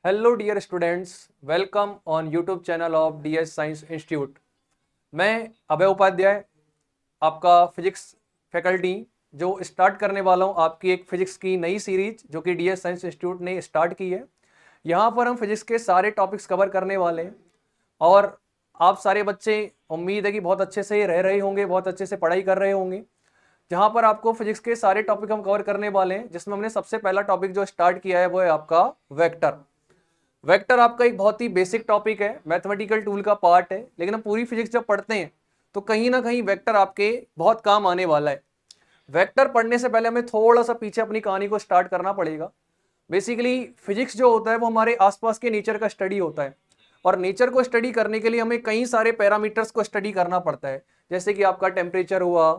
Hello dear students, welcome on YouTube channel of DS science institute. मैं अभय उपाध्याय, आपका physics faculty, जो start करने वाला हूं आपकी एक फिजिक्स की नई सीरीज जो कि डीएस साइंस इंस्टीट्यूट ने स्टार्ट की है। यहाँ पर हम फिजिक्स के सारे टॉपिक्स कवर करने वाले हैं और आप सारे बच्चे उम्मीद है कि बहुत अच्छे से रह रहे होंगे, बहुत अच्छे से पढ़ाई कर रहे होंगे। जहाँ पर आपको फिजिक्स के सारे टॉपिक हम कवर करने वाले हैं, जिसमें हमने सबसे पहला टॉपिक जो स्टार्ट किया है वो है आपका वेक्टर। वेक्टर आपका एक बहुत ही बेसिक टॉपिक है, मैथमेटिकल टूल का पार्ट है, लेकिन हम पूरी फिजिक्स जब पढ़ते हैं तो कहीं ना कहीं वेक्टर आपके बहुत काम आने वाला है। वेक्टर पढ़ने से पहले हमें थोड़ा सा पीछे अपनी कहानी को स्टार्ट करना पड़ेगा। बेसिकली फिजिक्स जो होता है वो हमारे आसपास के नेचर का स्टडी होता है, और नेचर को स्टडी करने के लिए हमें कई सारे पैरामीटर्स को स्टडी करना पड़ता है। जैसे कि आपका टेम्परेचर हुआ,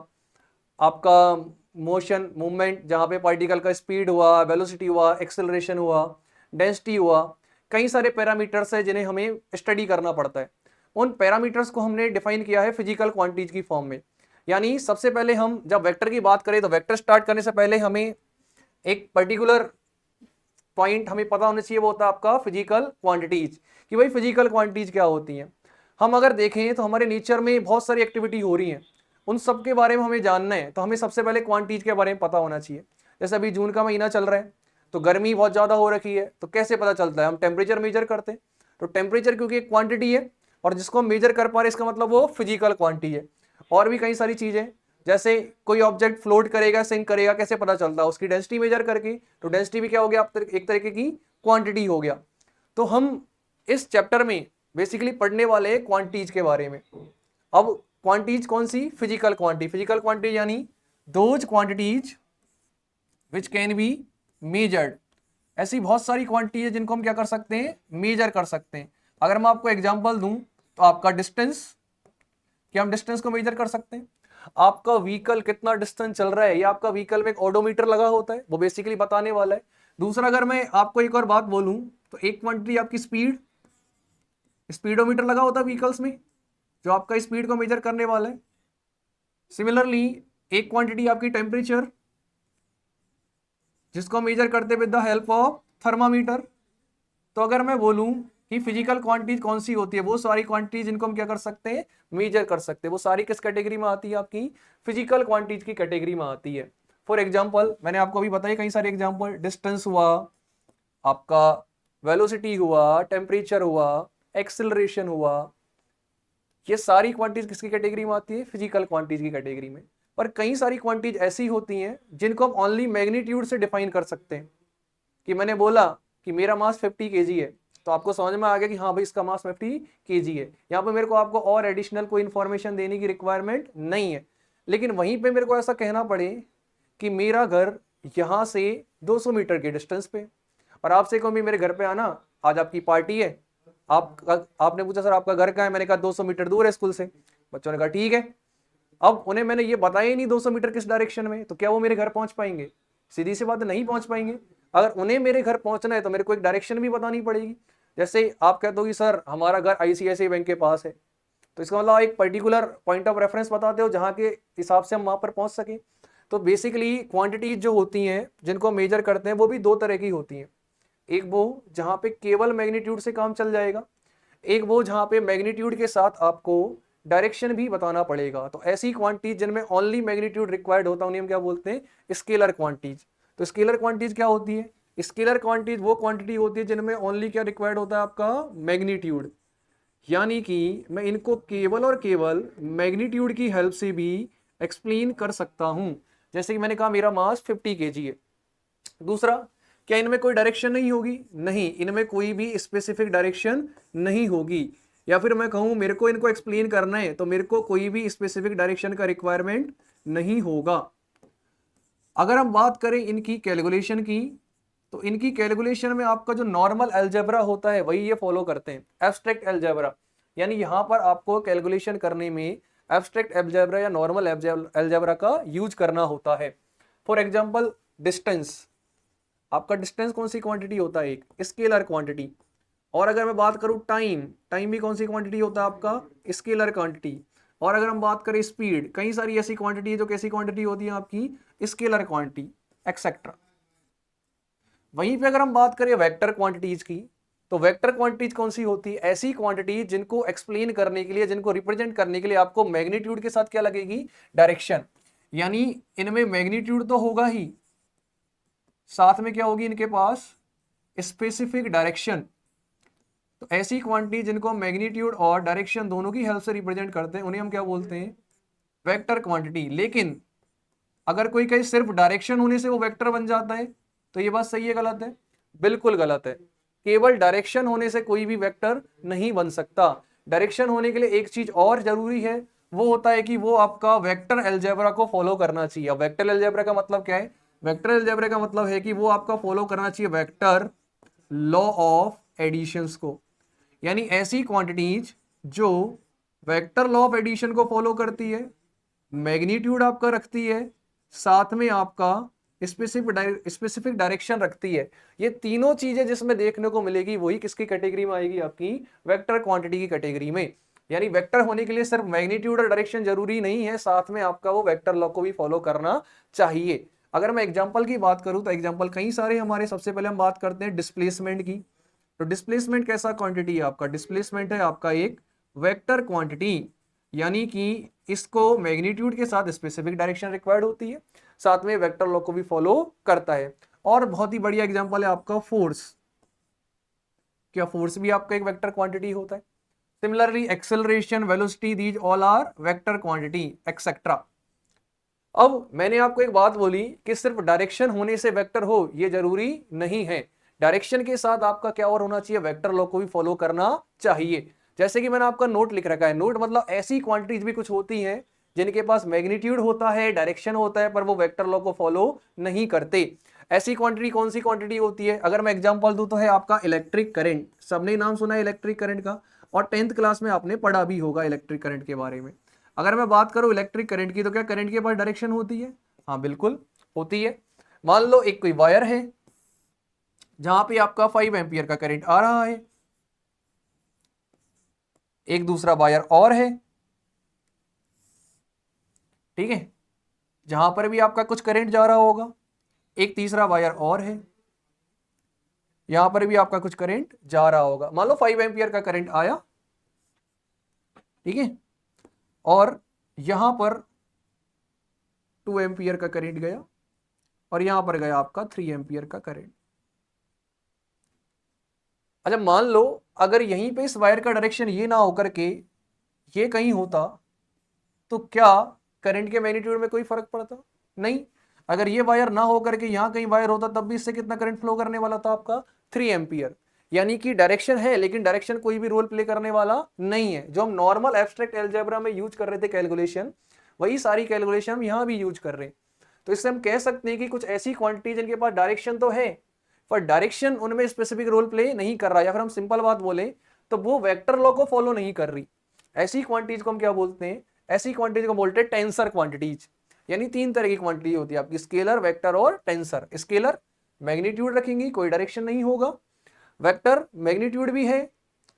आपका मोशन मूवमेंट जहाँ पे पार्टिकल का स्पीड हुआ, वेलोसिटी हुआ, एक्सेलरेशन हुआ, डेंसिटी हुआ, कई सारे पैरामीटर्स है जिन्हें हमें स्टडी करना पड़ता है। उन पैरामीटर्स को हमने डिफाइन किया है फिजिकल क्वांटिटीज की फॉर्म में। यानी सबसे पहले हम जब वेक्टर की बात करें तो वेक्टर स्टार्ट करने से पहले हमें एक पर्टिकुलर पॉइंट हमें पता होना चाहिए, वो होता है आपका फिजिकल क्वांटिटीज, कि भाई फिजिकल क्वांटिटीज क्या होती हैं। हम अगर देखें तो हमारे नेचर में बहुत सारी एक्टिविटी हो रही हैं, उन सब के बारे में हमें जानना है तो हमें सबसे पहले क्वांटिटीज के बारे में पता होना चाहिए। जैसे अभी जून का महीना चल रहा है तो गर्मी बहुत ज़्यादा हो रखी है, तो कैसे पता चलता है? हम टेम्परेचर मेजर करते हैं। तो टेम्परेचर क्योंकि एक क्वांटिटी है और जिसको हम मेजर कर पा रहे हैं, इसका मतलब वो फिजिकल क्वांटिटी है। और भी कई सारी चीज़ें, जैसे कोई ऑब्जेक्ट फ्लोट करेगा, सिंक करेगा, कैसे पता चलता है? उसकी डेंसिटी मेजर करके। तो डेंसिटी भी क्या हो गया? एक तरीके की क्वांटिटी हो गया। तो हम इस चैप्टर में बेसिकली पढ़ने वाले हैं क्वांटिटीज के बारे में। अब क्वांटिटीज कौन सी? Physical quantity. फिजिकल क्वांटिटी यानी those quantities which can be measured. ऐसी बहुत सारी क्वांटिटी है जिनको हम क्या कर सकते हैं? मेजर कर सकते हैं। अगर मैं आपको एग्जांपल दूं तो आपका डिस्टेंस, क्या हम डिस्टेंस को मेजर कर सकते हैं? आपका व्हीकल कितना डिस्टेंस चल रहा है, या आपका व्हीकल में एक ओडोमीटर लगा होता है, वो बेसिकली बताने वाला है। दूसरा, अगर मैं आपको एक और बात बोलूं तो एक क्वांटिटी आपकी स्पीड, स्पीडोमीटर लगा होता है व्हीकल्स में, जो आपका स्पीड को मेजर करने वाला है। सिमिलरली एक क्वांटिटी आपकी टेम्परेचर, जिसको मेजर करते with the help of thermometer. तो अगर मैं बोलूं कि फिजिकल क्वांटिटीज कौन सी होती है, वो सारी क्वांटिटीज जिनको हम क्या कर सकते हैं? मेजर कर सकते हैं। वो सारी किस कैटेगरी में आती है? आपकी फिजिकल क्वांटिटीज की कैटेगरी में आती है। फॉर एग्जाम्पल, मैंने आपको अभी बताया कई सारे एग्जाम्पल, डिस्टेंस हुआ, आपका वेलोसिटी हुआ, टेम्परेचर हुआ, एक्सेलरेशन हुआ, ये सारी क्वांटिटीज किसकी कैटेगरी में आती है? फिजिकल क्वांटिटीज की कैटेगरी में। पर कई सारी क्वांटिटीज ऐसी होती हैं जिनको हम ओनली मैग्नीट्यूड से डिफाइन कर सकते हैं। कि मैंने बोला कि मेरा मास 50 केजी है, तो आपको समझ में आ गया कि हाँ भाई इसका मास 50 केजी है। यहाँ पे मेरे को आपको और एडिशनल कोई इन्फॉर्मेशन देने की रिक्वायरमेंट नहीं है। लेकिन वहीं पे मेरे को ऐसा कहना पड़े कि मेरा घर यहाँ से 200 मीटर के डिस्टेंस पे, और आपसे कहूँ मेरे घर पे आना, आज आपकी पार्टी है। आपने पूछा सर आपका घर कहाँ है? मैंने कहा 200 मीटर दूर है स्कूल से। बच्चों ने कहा ठीक है। अब उन्हें मैंने ये बताया ही नहीं 200 मीटर किस डायरेक्शन में, तो क्या वो मेरे घर पहुंच पाएंगे? सीधी सी बात है, नहीं पहुंच पाएंगे। अगर उन्हें मेरे घर पहुंचना है तो मेरे को एक डायरेक्शन भी बतानी पड़ेगी। जैसे आप कहते हो कि सर हमारा घर आईसीआईसीआई बैंक के पास है, तो इसका मतलब एक पर्टिकुलर पॉइंट ऑफ रेफरेंस बताते हो जहाँ के हिसाब से हम वहां पर पहुंच सके। तो बेसिकली क्वांटिटीज जो होती हैं जिनको मेजर करते हैं वो भी दो तरह की होती हैं। एक वो जहाँ पे केवल मैग्नीट्यूड से काम चल जाएगा, एक वो जहाँ पे मैग्नीट्यूड के साथ आपको डायरेक्शन भी बताना पड़ेगा। तो ऐसी क्वांटिटीज जिनमें ओनली मैग्नीट्यूड रिक्वायर्ड होता है उन्हें हम क्या बोलते हैं? Scalar quantities. तो स्केलर क्वांटिटीज क्या होती है? स्केलर क्वांटिटीज वो क्वांटिटी होती है जिनमें ओनली क्या रिक्वायर्ड होता है? आपका मैग्नीट्यूड। यानी कि मैं इनको केवल और केवल मैग्नीट्यूड की हेल्प से भी एक्सप्लेन कर सकता हूं। जैसे कि मैंने कहा मेरा मास 50 केजी है। दूसरा, क्या इनमें कोई डायरेक्शन नहीं होगी? नहीं, इनमें कोई भी स्पेसिफिक डायरेक्शन नहीं होगी। या फिर मैं कहूं मेरे को इनको एक्सप्लेन करना है तो मेरे को कोई भी स्पेसिफिक डायरेक्शन का रिक्वायरमेंट नहीं होगा। अगर हम बात करें इनकी कैलकुलेशन की, तो इनकी कैलकुलेशन में आपका जो नॉर्मल अलजेब्रा होता है वही ये फॉलो करते हैं, एब्स्ट्रैक्ट अलजेब्रा। यानी यहां पर आपको कैलकुलेशन करने में एब्स्ट्रैक्ट अलजेब्रा या नॉर्मल अलजेब्रा का यूज करना होता है। फॉर एग्जांपल डिस्टेंस, आपका डिस्टेंस कौन सी क्वांटिटी होता है? एक स्केलर क्वांटिटी। और अगर मैं बात करूं टाइम, टाइम भी कौन सी क्वांटिटी होता है? आपका स्केलर क्वांटिटी। और अगर हम बात करें स्पीड, कई सारी ऐसी क्वांटिटी है जो कैसी क्वांटिटी होती है? आपकी स्केलर क्वांटिटी, एक्सेट्रा। वहीं पे अगर हम बात करें वेक्टर क्वांटिटीज की, तो वेक्टर क्वांटिटीज कौन सी होती है? ऐसी क्वांटिटी जिनको एक्सप्लेन करने के लिए, जिनको रिप्रेजेंट करने के लिए आपको मैग्नीट्यूड के साथ क्या लगेगी? डायरेक्शन। यानी इनमें मैग्नीट्यूड तो होगा ही, साथ में क्या होगी इनके पास? Specific direction. तो ऐसी क्वांटिटी जिनको हम मैग्नीट्यूड और डायरेक्शन दोनों की हेल्प से रिप्रेजेंट करते हैं उन्हें हम क्या बोलते हैं? Vector quantity. लेकिन अगर कोई कहीं सिर्फ डायरेक्शन होने से वो वेक्टर बन जाता है, तो ये बात सही है गलत है? बिल्कुल गलत है। केवल डायरेक्शन होने से कोई भी वेक्टर नहीं बन सकता। डायरेक्शन होने के लिए एक चीज और जरूरी है, वो होता है कि वो आपका वेक्टर अलजेब्रा को फॉलो करना चाहिए। अब वेक्टर अलजेब्रा का मतलब क्या है? वेक्टर अलजेब्रा का मतलब है कि वो आपका फॉलो करना चाहिए वेक्टर लॉ ऑफ एडिशंस को। यानी ऐसी क्वांटिटीज जो वेक्टर लॉ ऑफ एडिशन को फॉलो करती है, मैग्नीट्यूड आपका रखती है, साथ में आपका स्पेसिफिक डायरेक्शन रखती है। ये तीनों चीजें जिसमें देखने को मिलेगी वही किसकी कैटेगरी में आएगी? आपकी वेक्टर क्वांटिटी की कैटेगरी में। यानी वेक्टर होने के लिए सिर्फ मैग्नीट्यूड और डायरेक्शन जरूरी नहीं है, साथ में आपका वो वेक्टर लॉ को भी फॉलो करना चाहिए। अगर मैं एग्जांपल की बात करूं तो एग्जांपल कई सारे हमारे, सबसे पहले हम बात करते हैं डिस्प्लेसमेंट की। तो डिस्प्लेसमेंट कैसा क्वांटिटी है आपका? डिस्प्लेसमेंट है आपका एक वेक्टर क्वांटिटी, यानी कि इसको मैग्नीट्यूड के साथ स्पेसिफिक डायरेक्शन रिक्वायर्ड होती है, साथ में वेक्टर लॉ को भी फॉलो करता है। और बहुत ही बढ़िया एग्जांपल है आपका फोर्स। क्या फोर्स भी आपका एक वेक्टर क्वांटिटी होता है? Similarly acceleration, velocity, these all are vector quantity etcetera. अब मैंने आपको एक बात बोली कि सिर्फ डायरेक्शन होने से वेक्टर हो ये जरूरी नहीं है। डायरेक्शन के साथ आपका क्या और होना चाहिए? वेक्टर लॉ को भी फॉलो करना चाहिए। जैसे कि मैंने आपका नोट लिख रखा है, नोट मतलब ऐसी क्वांटिटीज भी कुछ होती हैं जिनके पास मैग्नीट्यूड होता है, डायरेक्शन होता है, पर वो वेक्टर लॉ को फॉलो नहीं करते। ऐसी क्वांटिटी कौन सी क्वांटिटी होती है? अगर मैं एग्जांपल दूं तो है आपका इलेक्ट्रिक करंट। सबने नाम सुना है इलेक्ट्रिक करंट का, और 10th क्लास में आपने पढ़ा भी होगा इलेक्ट्रिक करंट के बारे में। अगर मैं बात करूं इलेक्ट्रिक करंट की, तो क्या करंट के पास डायरेक्शन होती है? हाँ बिल्कुल होती है। मान लो एक कोई वायर है जहां पे आपका 5 एम्पियर का करंट आ रहा है, एक दूसरा वायर और है, ठीक है, जहां पर भी आपका कुछ करंट जा रहा होगा, एक तीसरा वायर और है, यहां पर भी आपका कुछ करंट जा रहा होगा। मान लो 5 एम्पियर का करंट आया, ठीक है, और यहां पर 2 एम्पियर का करंट गया, और यहां पर गया आपका 3 एम्पियर का करंट। अच्छा मान लो अगर यहीं पे इस वायर का डायरेक्शन ये ना होकर के ये कहीं होता, तो क्या करंट के मैग्नीट्यूड में कोई फर्क पड़ता? नहीं। अगर ये वायर ना होकर के यहां कहीं वायर होता तब भी इससे कितना करंट फ्लो करने वाला था? आपका 3 एम्पियर। यानी कि डायरेक्शन है, लेकिन डायरेक्शन कोई भी रोल प्ले करने वाला नहीं है। जो हम नॉर्मल एब्स्ट्रैक्ट अलजेब्रा में यूज कर रहे थे कैलकुलेशन, वही सारी कैलकुलेशन हम यहां भी यूज कर रहे हैं। तो इससे हम कह सकते हैं कि कुछ ऐसी क्वांटिटी जिनके पास डायरेक्शन तो है, पर डायरेक्शन उनमें स्पेसिफिक रोल प्ले नहीं कर रहा, या फिर हम सिंपल बात बोले तो वो वेक्टर लॉ को फॉलो नहीं कर रही। ऐसी क्वांटिटीज को हम क्या बोलते हैं? ऐसी क्वांटिटीज को बोलते हैं टेंसर क्वांटिटीज। यानी 3 तरह की क्वांटिटी होती है आपकी, स्केलर, वेक्टर और टेंसर। स्केलर मैग्नीट्यूड रखेंगी, कोई डायरेक्शन नहीं होगा। वेक्टर मैग्नीट्यूड भी है,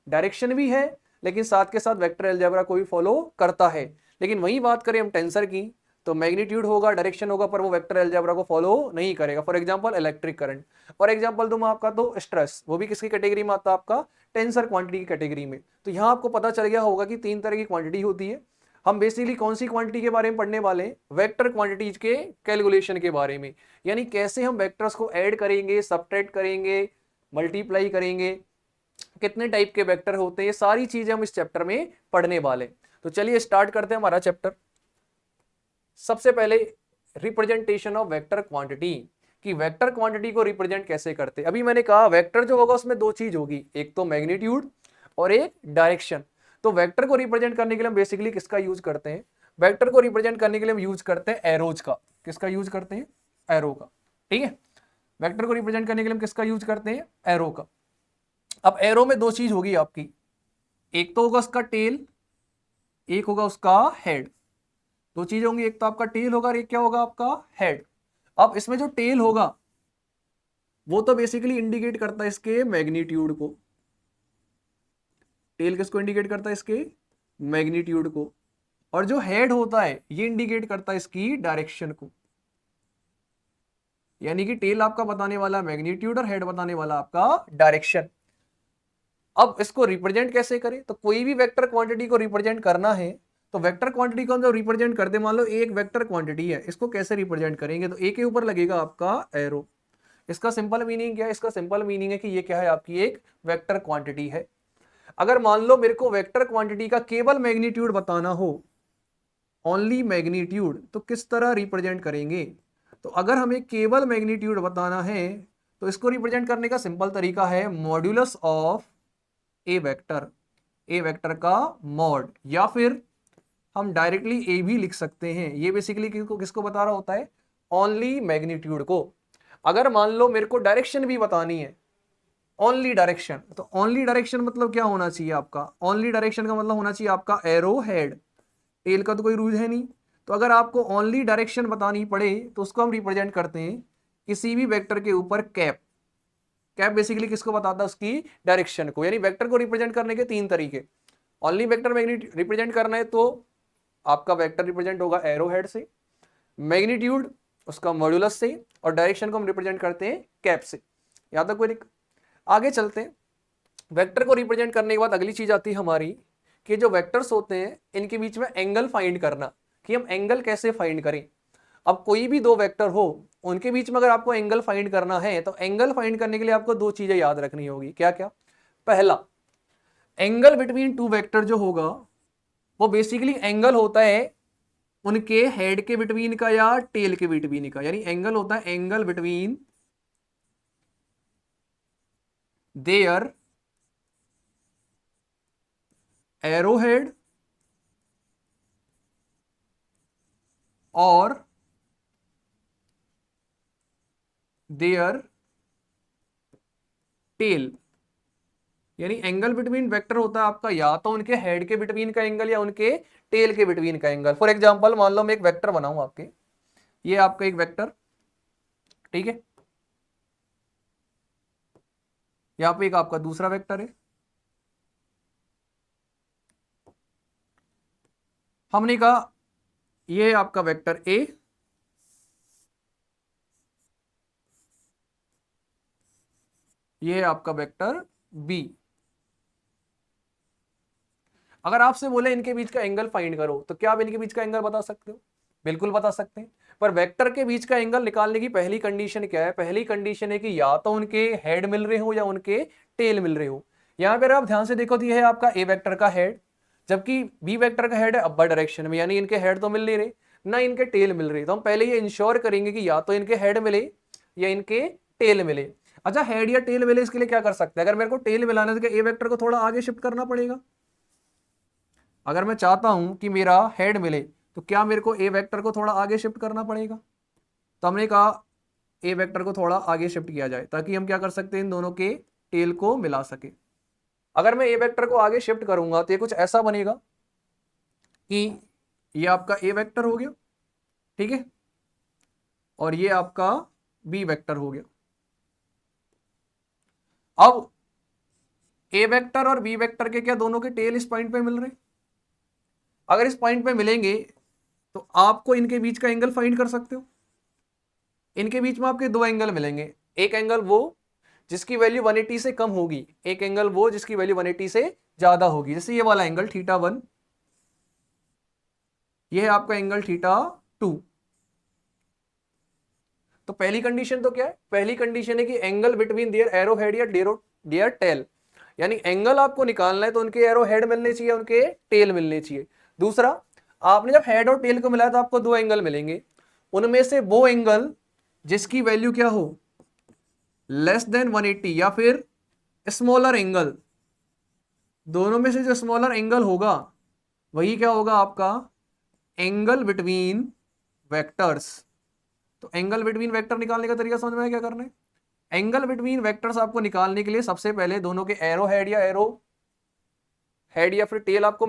डायरेक्शन भी है, लेकिन साथ के साथ वेक्टर अलजेब्रा को भी फॉलो करता है। लेकिन वही बात करें हम टेंसर की, तो मैग्नीट्यूड होगा, डायरेक्शन होगा, पर वो वेक्टर अलजेब्रा को फॉलो नहीं करेगा। For example electric current. और एग्जांपल दूं मैं आपका तो स्ट्रेस, वो भी किसकी कैटेगरी में आता है? आपका टेंसर क्वांटिटी की कैटेगरी में। तो यहां आपको पता चल गया होगा कि 3 तरह की क्वांटिटी होती है। हम बेसिकली कौन सी क्वांटिटी के बारे में पढ़ने वाले हैं? वेक्टर क्वांटिटीज के कैलकुलेशन के बारे में। यानी कैसे हम वेक्टर्स को ऐड करेंगे, सबट्रैक्ट करेंगे, मल्टीप्लाई करेंगे, कितने टाइप के वेक्टर होते हैं, ये सारी चीजें हम इस चैप्टर में पढ़ने वाले। तो चलिए स्टार्ट करते हैं हमारा चैप्टर। सबसे पहले रिप्रेजेंटेशन ऑफ वेक्टर क्वांटिटी, कि वेक्टर क्वांटिटी को रिप्रेजेंट कैसे करते। अभी मैंने कहा वेक्टर जो होगा उसमें 2 चीज होगी, एक तो मैग्नीट्यूड और एक डायरेक्शन। तो वेक्टर को रिप्रेजेंट करने के लिए हम बेसिकली किसका यूज करते हैं? वेक्टर को रिप्रेजेंट करने के लिए हम यूज करते हैं एरोज का। किसका यूज करते हैं? एरो का। ठीक है, वेक्टर को रिप्रेजेंट करने के लिए हम किसका यूज करते हैं? एरो का। अब एरो में 2 चीज होगी आपकी, एक तो होगा उसका टेल, एक होगा उसका हेड। 2 चीज होंगी, एक तो आपका टेल होगा और एक क्या होगा? आपका हेड। अब इसमें जो टेल होगा वो तो बेसिकली इंडिकेट करता है इसके मैग्नीट्यूड को। टेल किसको इंडिकेट करता है? इसके मैग्नीट्यूड को। और जो हेड होता है ये इंडिकेट करता है इसकी डायरेक्शन को। यानी कि टेल आपका बताने वाला मैग्नीट्यूड और हेड बताने वाला आपका डायरेक्शन। अब इसको रिप्रेजेंट कैसे करें, तो कोई भी वेक्टर क्वांटिटी को रिप्रेजेंट करना है तो वेक्टर क्वांटिटी को हम जब रिप्रेजेंट करते, मान लो एक वेक्टर क्वांटिटी है, इसको कैसे रिप्रेजेंट करेंगे, तो ए के ऊपर लगेगा आपका एरो। इसका सिंपल मीनिंग क्या है, इसका सिंपल मीनिंग है कि ये क्या है, आपकी एक वेक्टर क्वांटिटी है। अगर मान लो मेरे को वेक्टर क्वांटिटी का केवल मैग्नीट्यूड बताना हो, ओनली मैग्नीट्यूड, तो किस तरह रिप्रेजेंट करेंगे, तो अगर हमें केवल मैग्नीट्यूड बताना है तो इसको रिप्रेजेंट करने का सिंपल तरीका है modulus of A vector, A vector का मॉड, या फिर हम डायरेक्टली ए भी लिख सकते हैं। ये बेसिकली किसको बता रहा होता है, ओनली मैग्नीट्यूड को। अगर मान लो मेरे को डायरेक्शन भी बतानी है, ओनली डायरेक्शन, तो ओनली डायरेक्शन मतलब क्या होना चाहिए आपका, ओनली डायरेक्शन का मतलब होना चाहिए आपका एरो हेड, टेल का तो कोई रूल है नहीं। तो अगर आपको ओनली डायरेक्शन बतानी पड़े तो उसको हम रिप्रेजेंट करते हैं किसी भी वेक्टर के ऊपर कैप। कैप बेसिकली किसको बताता है, उसकी डायरेक्शन को। यानी वेक्टर को रिप्रेजेंट करने के तीन तरीके, ओनली वेक्टर मैग्नीट्यूड रिप्रेजेंट करना है तो आपका वेक्टर रिप्रेजेंट होगा एरो हेड से, मैग्नीट्यूड उसका मॉड्यूलस से, और डायरेक्शन को हम रिप्रेजेंट करते हैं कैप से। यहां तक कोई आगे चलते हैं। वेक्टर को रिप्रेजेंट करने के बाद अगली चीज आती है हमारी कि जो वेक्टर्स होते हैं इनके बीच में एंगल फाइंड करना, कि हम एंगल कैसे फाइंड करें। अब कोई भी दो वेक्टर हो उनके बीच में अगर आपको एंगल फाइंड करना है तो एंगल फाइंड करने के लिए आपको दो चीजें याद रखनी होगी। क्या क्या, पहला, एंगल बिटवीन टू वेक्टर जो होगा वो बेसिकली एंगल होता है उनके हेड के बिटवीन का या टेल के बिटवीन का। यानी एंगल होता है एंगल बिटवीन देयर एरोहेड और देयर टेल। यानी एंगल बिटवीन वेक्टर होता है आपका या तो उनके हेड के बिटवीन का एंगल या उनके टेल के बिटवीन का एंगल। फॉर एग्जांपल मान लो मैं एक वेक्टर बनाऊं आपके, ये आपका एक वेक्टर, ठीक है, यहां पे एक आपका दूसरा वेक्टर है। हमने कहा ये आपका वेक्टर ए, ये है आपका वेक्टर बी। अगर आपसे बोले इनके बीच का एंगल फाइंड करो तो क्या आप इनके बीच का एंगल बता सकते हो, बिल्कुल बता सकते हैं। पर वेक्टर के बीच का एंगल निकालने की पहली कंडीशन क्या है, पहली कंडीशन है कि या तो उनके हेड मिल रहे हो या उनके टेल मिल रहे हो। यहां पर आप ध्यान से देखो तो यह है आपका ए वेक्टर का हेड, जबकि बी वेक्टर का हेड है अपर डायरेक्शन में, यानी इनके हेड तो मिल नहीं रहे ना इनके टेल मिल रही। तो हम पहले ये इंश्योर करेंगे कि या तो इनके हेड मिले या इनके टेल मिले। अच्छा, हेड या टेल मिले इसके लिए क्या कर सकते हैं, अगर मेरे को टेल मिलाने से ए वेक्टर को थोड़ा आगे शिफ्ट करना पड़ेगा। अगर मैं चाहता हूं कि मेरा हेड मिले तो क्या मेरे को ए वेक्टर को थोड़ा आगे शिफ्ट करना पड़ेगा। तो हमने कहा ए वेक्टर को थोड़ा आगे शिफ्ट किया जाए ताकि हम क्या कर सकते हैं, इन दोनों के टेल को मिला सके। अगर मैं ए वेक्टर को आगे शिफ्ट करूंगा तो ये कुछ ऐसा बनेगा कि ये आपका ए वेक्टर हो गया, ठीक है, और ये आपका बी वेक्टर हो गया। अब ए वेक्टर और बी वेक्टर के क्या दोनों के टेल इस पॉइंट पे मिल रहे हैं। अगर इस पॉइंट पे मिलेंगे तो आपको इनके बीच का एंगल फाइंड कर सकते हो। इनके बीच में आपके दो एंगल मिलेंगे, एक एंगल वो जिसकी वैल्यू 180 से कम होगी, एक एंगल वो जिसकी वैल्यू 180 से ज्यादा होगी। जैसे ये वाला एंगल θ1, ये है आपका एंगल θ2। तो पहली कंडीशन तो क्या है, पहली कंडीशन है कि angle between their arrow head या देयर टेल, यानी एंगल आपको निकालना है तो उनके एरो हेड मिलने चाहिए, उनके टेल मिलने चाहिए। दूसरा, आपने जब हेड और टेल को मिलाया तो आपको दो एंगल मिलेंगे, उनमें से वो एंगल जिसकी वैल्यू क्या हो, लेस देन 180 या फिर स्मॉलर एंगल। दोनों में से जो स्मॉलर एंगल होगा वही क्या होगा आपका एंगल बिटवीन वेक्टर्स। तो एंगल बिटवीन वेक्टर निकालने का तरीका समझ में आया क्या करना है। एंगल बिटवीन वेक्टर्स आपको निकालने के लिए सबसे पहले दोनों के एरो हेड या फिर टेल आपको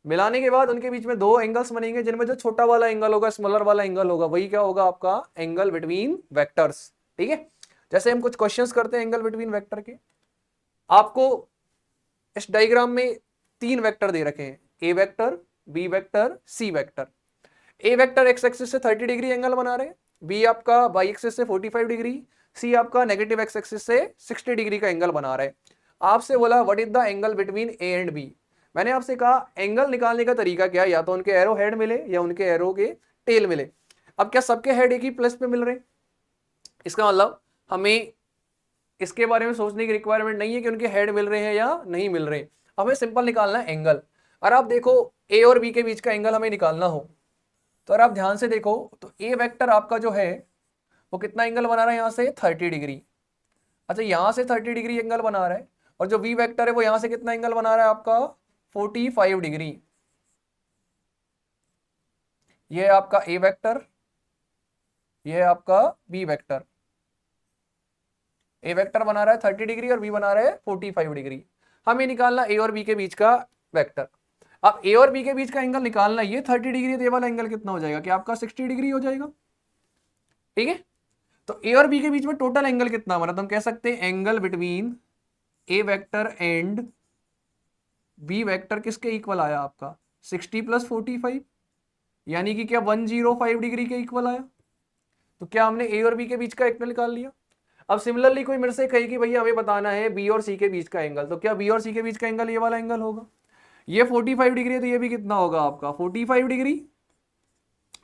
मिलाने के बाद उनके बीच में दो एंगल्स बनेंगे जिनमें जो छोटा वाला एंगल होगा, स्मॉलर वाला एंगल होगा, वही क्या होगा आपका एंगल बिटवीन वेक्टर्स। ठीक है, जैसे हम कुछ क्वेश्चंस करते हैं एंगल बिटवीन वेक्टर के। आपको इस डायग्राम में तीन वेक्टर दे रखे हैं, ए vector, B vector, C vector. ए वेक्टर एक्स एक्सिस से 30 डिग्री एंगल बना रहे हैं, बी आपका वाई एक्सिस से 45 डिग्री, सी आपका नेगेटिव एक्स एक्सिस से 60 डिग्री का एंगल बना रहा है। आपसे बोला what is the angle between A and B. मैंने आपसे कहा एंगल निकालने का तरीका क्या है, या तो उनके एरो हेड मिले या उनके एरो के टेल मिले। अब क्या सबके हेड एक ही प्लस पे मिल रहे हैं? इसका मतलब हमें इसके बारे में सोचने की रिक्वायरमेंट नहीं है कि उनके हेड मिल रहे हैं या नहीं मिल रहे हैं। हमें सिंपल निकालना है एंगल। और आप देखो ए और बी के बीच का एंगल हमें निकालना हो तो अगर आप ध्यान से देखो तो ए वेक्टर आपका जो है वो कितना एंगल बना रहा है, यहाँ से 30 डिग्री। अच्छा यहाँ से 30 डिग्री एंगल बना रहा है, और जो बी वेक्टर है वो यहाँ से कितना एंगल बना रहा है आपका 45 डिग्री। ये है आपका ए वेक्टर, ये है आपका बी वेक्टर। ए वेक्टर बना रहा है 30 डिग्री और बी बना रहा है 45 डिग्री। हमें निकालना ए और बी के बीच का वेक्टर। अब ए और बी के बीच का एंगल निकालना, ये 30 डिग्री, तो ये वाला एंगल कितना हो जाएगा कि आपका 60 डिग्री हो जाएगा। ठीक है, तो ए और बी के बीच में टोटल एंगल कितना बना, तो हम कह सकते हैं angle between A vector and B vector किसके इक्वल आया आपका 60 + 45, यानी कि क्या 105 डिग्री के इक्वल आया। तो क्या हमने ए और बी के बीच का एंगल निकाल लिया। अब सिमिलरली कोई मेरे से कहे कि भैया हमें बताना है बी और सी के बीच का एंगल, तो क्या बी और सी के बीच का एंगल ये वाला एंगल होगा। ये 45 डिग्री है तो ये भी कितना होगा आपका 45 डिग्री।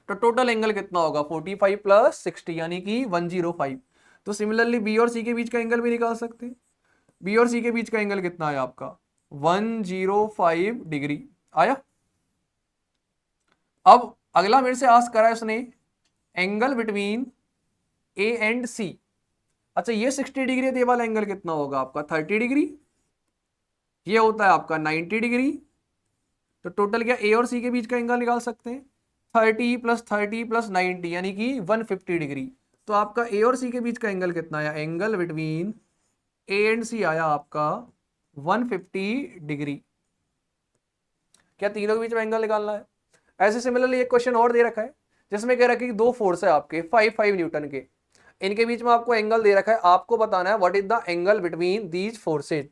तो टोटल एंगल कितना होगा 45 + 60 यानी कि 105। तो सिमिलरली बी और सी के बीच का एंगल भी निकाल सकते हैं। बी और सी के बीच का एंगल कितना आया आपका 105 डिग्री आया। अब अगला मेरे से आस्क करा है उसने एंगल बिटवीन ए एंड सी। अच्छा ये 60 डिग्री है तो ये वाला एंगल कितना होगा आपका 30 डिग्री। ये होता है आपका 90 डिग्री। तो टोटल क्या ए और सी के बीच का एंगल निकाल सकते हैं 30 + 30 + 90 यानी कि 150 डिग्री। तो आपका ए और सी के बीच का एंगल कितना आया, एंगल बिटवीन ए एंड सी आया आपका 150 डिग्री। क्या तीनों के बीच में एंगल निकालना है। ऐसे सिमिलरली एक क्वेश्चन और दे रखा है जिसमें कह रखा है कि दो फोर्स है आपके 5 न्यूटन के, इनके बीच में आपको एंगल दे रखा है, आपको बताना है what is the angle between these forces.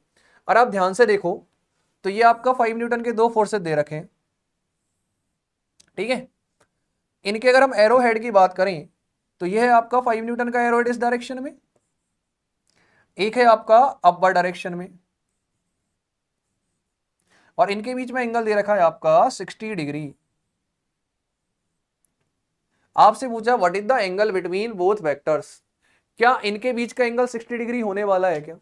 और आप ध्यान से देखो तो ये आपका 5 न्यूटन के दो फोर्सेज दे रखे हैं। ठीक है, इनके अगर हम एरो हेड की बात करें तो यह है आपका 5 न्यूटन का एरो हेड इस डायरेक्शन में, एक है आपका अपर डायरेक्शन में, और इनके बीच में एंगल दे रखा है आपका 60 डिग्री। आपसे पूछा what is the angle between both vectors. क्या इनके बीच का एंगल 60 डिग्री होने वाला है क्या,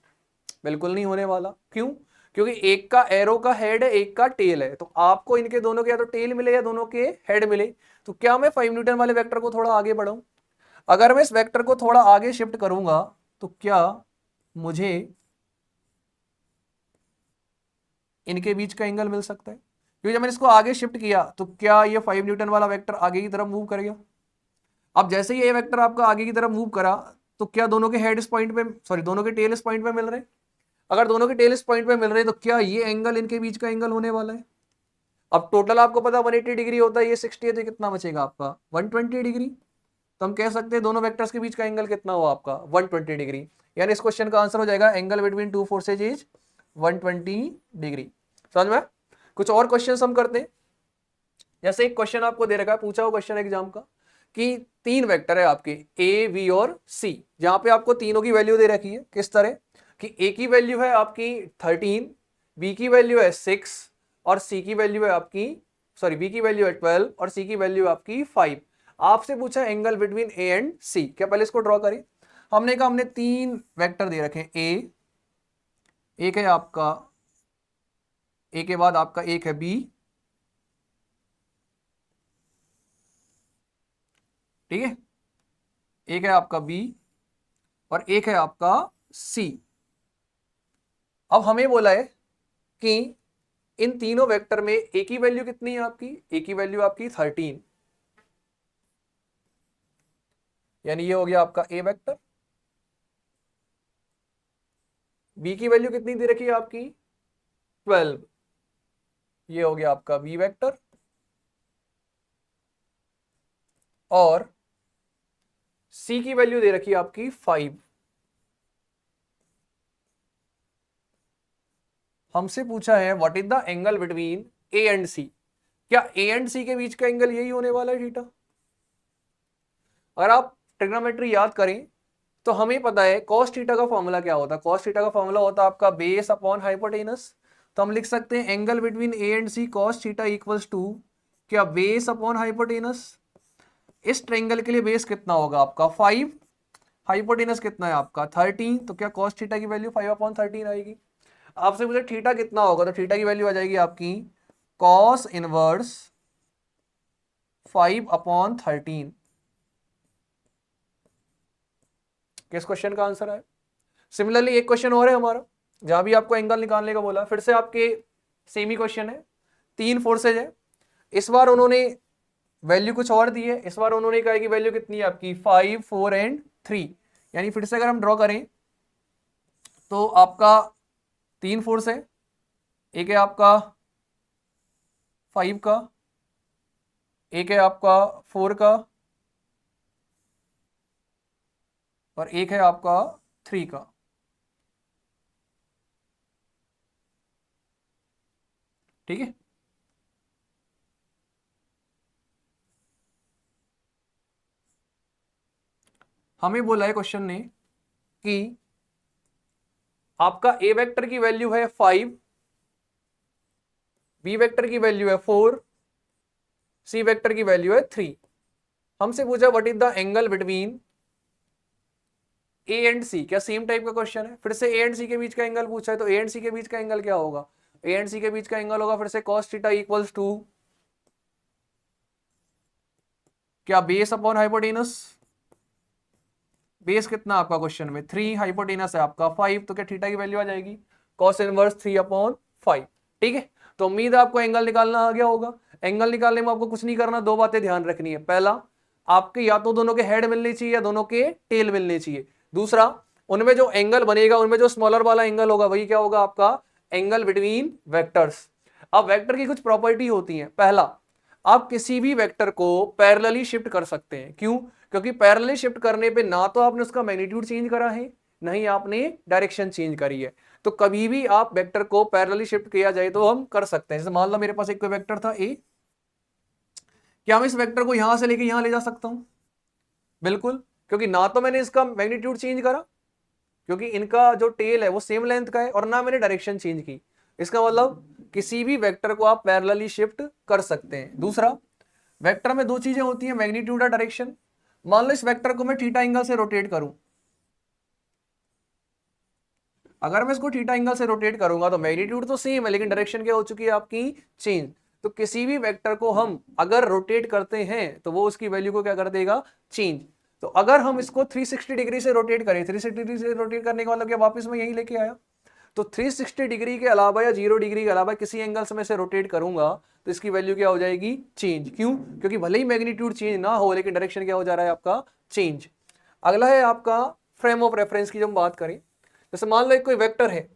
बिल्कुल नहीं होने वाला। क्यों, क्योंकि एक का एरो का हेड है एक का टेल है, तो आपको इनके दोनों के या तो टेल मिले या दोनों के हेड मिले। तो क्या मैं 5 न्यूटन वाले वेक्टर को थोड़ा आगे बढ़ाऊं, अगर मैं इस वेक्टर को थोड़ा आगे शिफ्ट करूंगा तो क्या मुझे इनके बीच का एंगल मिल सकता है। क्योंकि जब मैंने इसको आगे शिफ्ट किया तो क्या ये 5 न्यूटन वाला वेक्टर आगे की तरफ मूव करेगा। अब जैसे ही ये वेक्टर आपका आगे की तरफ मूव करा तो क्या दोनों के हेड इस पॉइंट पे, सॉरी दोनों के टेल इस पॉइंट पे मिल रहे हैं। अगर दोनों के टेल इस पॉइंट पे मिल रहे हैं तो क्या ये एंगल इनके बीच का एंगल होने वाला है। अब टोटल आपको पता 180 डिग्री होता है, ये 60 है तो कितना बचेगा आपका 120 डिग्री। तो हम कह सकते हैं दोनों वेक्टर्स के बीच का एंगल कितना हुआ आपका 120 डिग्री। यानी इस क्वेश्चन का आंसर हो जाएगा angle between two forces is 120 degree. समझ में। कुछ और क्वेश्चन हम करते हैं। जैसे एक क्वेश्चन आपको दे रखा है, पूछा हुआ क्वेश्चन एग्जाम का कि तीन वेक्टर है आपके ए बी और सी, जहां पे आपको तीनों की वैल्यू दे रखी है। किस तरह कि ए की वैल्यू है आपकी 13, बी की वैल्यू है 6 और सी की वैल्यू है आपकी, सॉरी बी की वैल्यू है 12 और सी की वैल्यू आपकी 5। आपसे पूछा angle between A and C. क्या पहले इसको ड्रॉ करें। हमने कहा हमने तीन वेक्टर दे रखे हैं ए, एक है आपका ए के बाद आपका एक है बी, ठीक है, एक है आपका बी और एक है आपका सी। अब हमें बोला है कि इन तीनों वेक्टर में ए की वैल्यू कितनी है आपकी, ए की वैल्यू आपकी 13, यानी ये हो गया आपका ए वेक्टर। बी की वैल्यू कितनी दे रखी है आपकी 12, ये हो गया आपका बी वेक्टर। और सी की वैल्यू दे रखी है आपकी 5। हमसे पूछा है what is the angle between A and C. क्या ए एंड सी के बीच का एंगल यही होने वाला है थीटा। अगर आप ट्रिग्नोमेट्री याद करें तो हमें पता है cos थीटा का फॉर्मूला क्या होता है, cos थीटा का फॉर्मूला होता है आपका बेस अपॉन हाइपोटेनस। तो हम लिख सकते हैं angle between A and C cos theta equals to क्या, बेस अपॉन हाइपोटेनस। इस ट्रायंगल के लिए बेस कितना होगा आपका 5, हाइपोटेनस कितना है आपका 13, तो क्या cos थीटा की वैल्यू 5/13 आएगी। आपसे पूछे थीटा कितना होगा, तो थीटा की वैल्यू आ जाएगी आपकी cos इनवर्स 5/13। किस क्वेश्चन का आंसर है। सिमिलरली एक क्वेश्चन और है हमारा, जहां भी आपको एंगल निकालने का बोला, फिर से आपके सेम ही क्वेश्चन है, 3 फोर्सेज है। इस बार उन्होंने वैल्यू कुछ और दी है, इस बार उन्होंने कहा कि वैल्यू कितनी है आपकी 5, 4 एंड 3। यानी फिर से अगर हम ड्रॉ करें तो आपका 3 फोर्स है, एक है आपका 5 का, एक है आपका 4 का, और एक है आपका 3 का। ठीक है, हमें बोला है क्वेश्चन ने कि आपका ए वेक्टर की वैल्यू है 5, बी वेक्टर की वैल्यू है 4, सी वेक्टर की वैल्यू है 3। हमसे पूछा what is the angle between A and C. क्या सेम टाइप का क्वेश्चन है, फिर से ए एंड सी के बीच का एंगल पूछा है, तो ए एंड सी के बीच का एंगल क्या होगा, ए एंड सी के बीच का एंगल होगा फिर से cos थीटा इक्वल्स टू क्या, बेस अपॉन हाइपोटेनस। बेस कितना आपका क्वेश्चन में 3, हाइपोटेनस है आपका 5, तो क्या थीटा की वैल्यू आ जाएगी cos इनवर्स 3/5। ठीक है, तो उम्मीद है आपको एंगल निकालना आ गया होगा। एंगल निकालने में आपको कुछ नहीं करना, दो बातें ध्यान रखनी है। पहला, आपके या तो दोनों के हेड मिलने चाहिए या दोनों के टेल मिलने चाहिए। दूसरा, उनमें जो एंगल बनेगा उनमें जो स्मॉलर वाला एंगल होगा वही क्या होगा आपका एंगल बिटवीन वेक्टर्स। अब वेक्टर की कुछ प्रॉपर्टी होती है। पहला, आप किसी भी वेक्टर को पैरेलली शिफ्ट कर सकते हैं। क्यों, क्योंकि पैरेलली शिफ्ट करने पे ना तो आपने उसका मैग्नीट्यूड चेंज करा है, नहीं आपने डायरेक्शन चेंज करी है। तो कभी भी आप वेक्टर को पैरेलली शिफ्ट किया जाए तो हम कर सकते हैं। जैसे मान लो मेरे पास एक कोई वेक्टर था ए, क्या मैं इस वेक्टर को यहां से लेके यहां ले जा सकता हूं, बिल्कुल, क्योंकि ना तो मैंने इसका मैग्नीट्यूड चेंज करा, क्योंकि इनका जो टेल है वो सेम लेंथ का है, और ना मैंने डायरेक्शन चेंज की। इसका मतलब किसी भी वेक्टर को आप पैरेलली शिफ्ट कर सकते हैं। दूसरा, वेक्टर में दो चीजें होती हैं, मैग्नीट्यूड और डायरेक्शन। मान लो इस वेक्टर को मैं थीटा एंगल से रोटेट करूं, अगर मैं इसको थीटा एंगल से रोटेट करूंगा तो मैग्नीट्यूड तो सेम है, लेकिन डायरेक्शन क्या हो चुकी है आपकी चेंज। तो किसी भी वेक्टर को हम अगर रोटेट करते हैं तो वो उसकी वैल्यू को क्या कर देगा, चेंज। तो अगर हम इसको 360 डिग्री से रोटेट करें, 360 डिग्री से रोटेट करने का मतलब क्या, वापस मैं यही लेके आया। तो 360 डिग्री के अलावा या 0 डिग्री के अलावा किसी एंगल से मैं इसे रोटेट करूंगा तो इसकी वैल्यू क्या हो जाएगी, चेंज। क्यों, क्योंकि भले ही मैग्नीट्यूड चेंज ना हो लेकिन डायरेक्शन क्या हो जा रहा है आपका, चेंज। अगला है आपका फ्रेम ऑफ रेफरेंस की। जब हम बात करें, जैसे मान लो एक कोई वेक्टर है,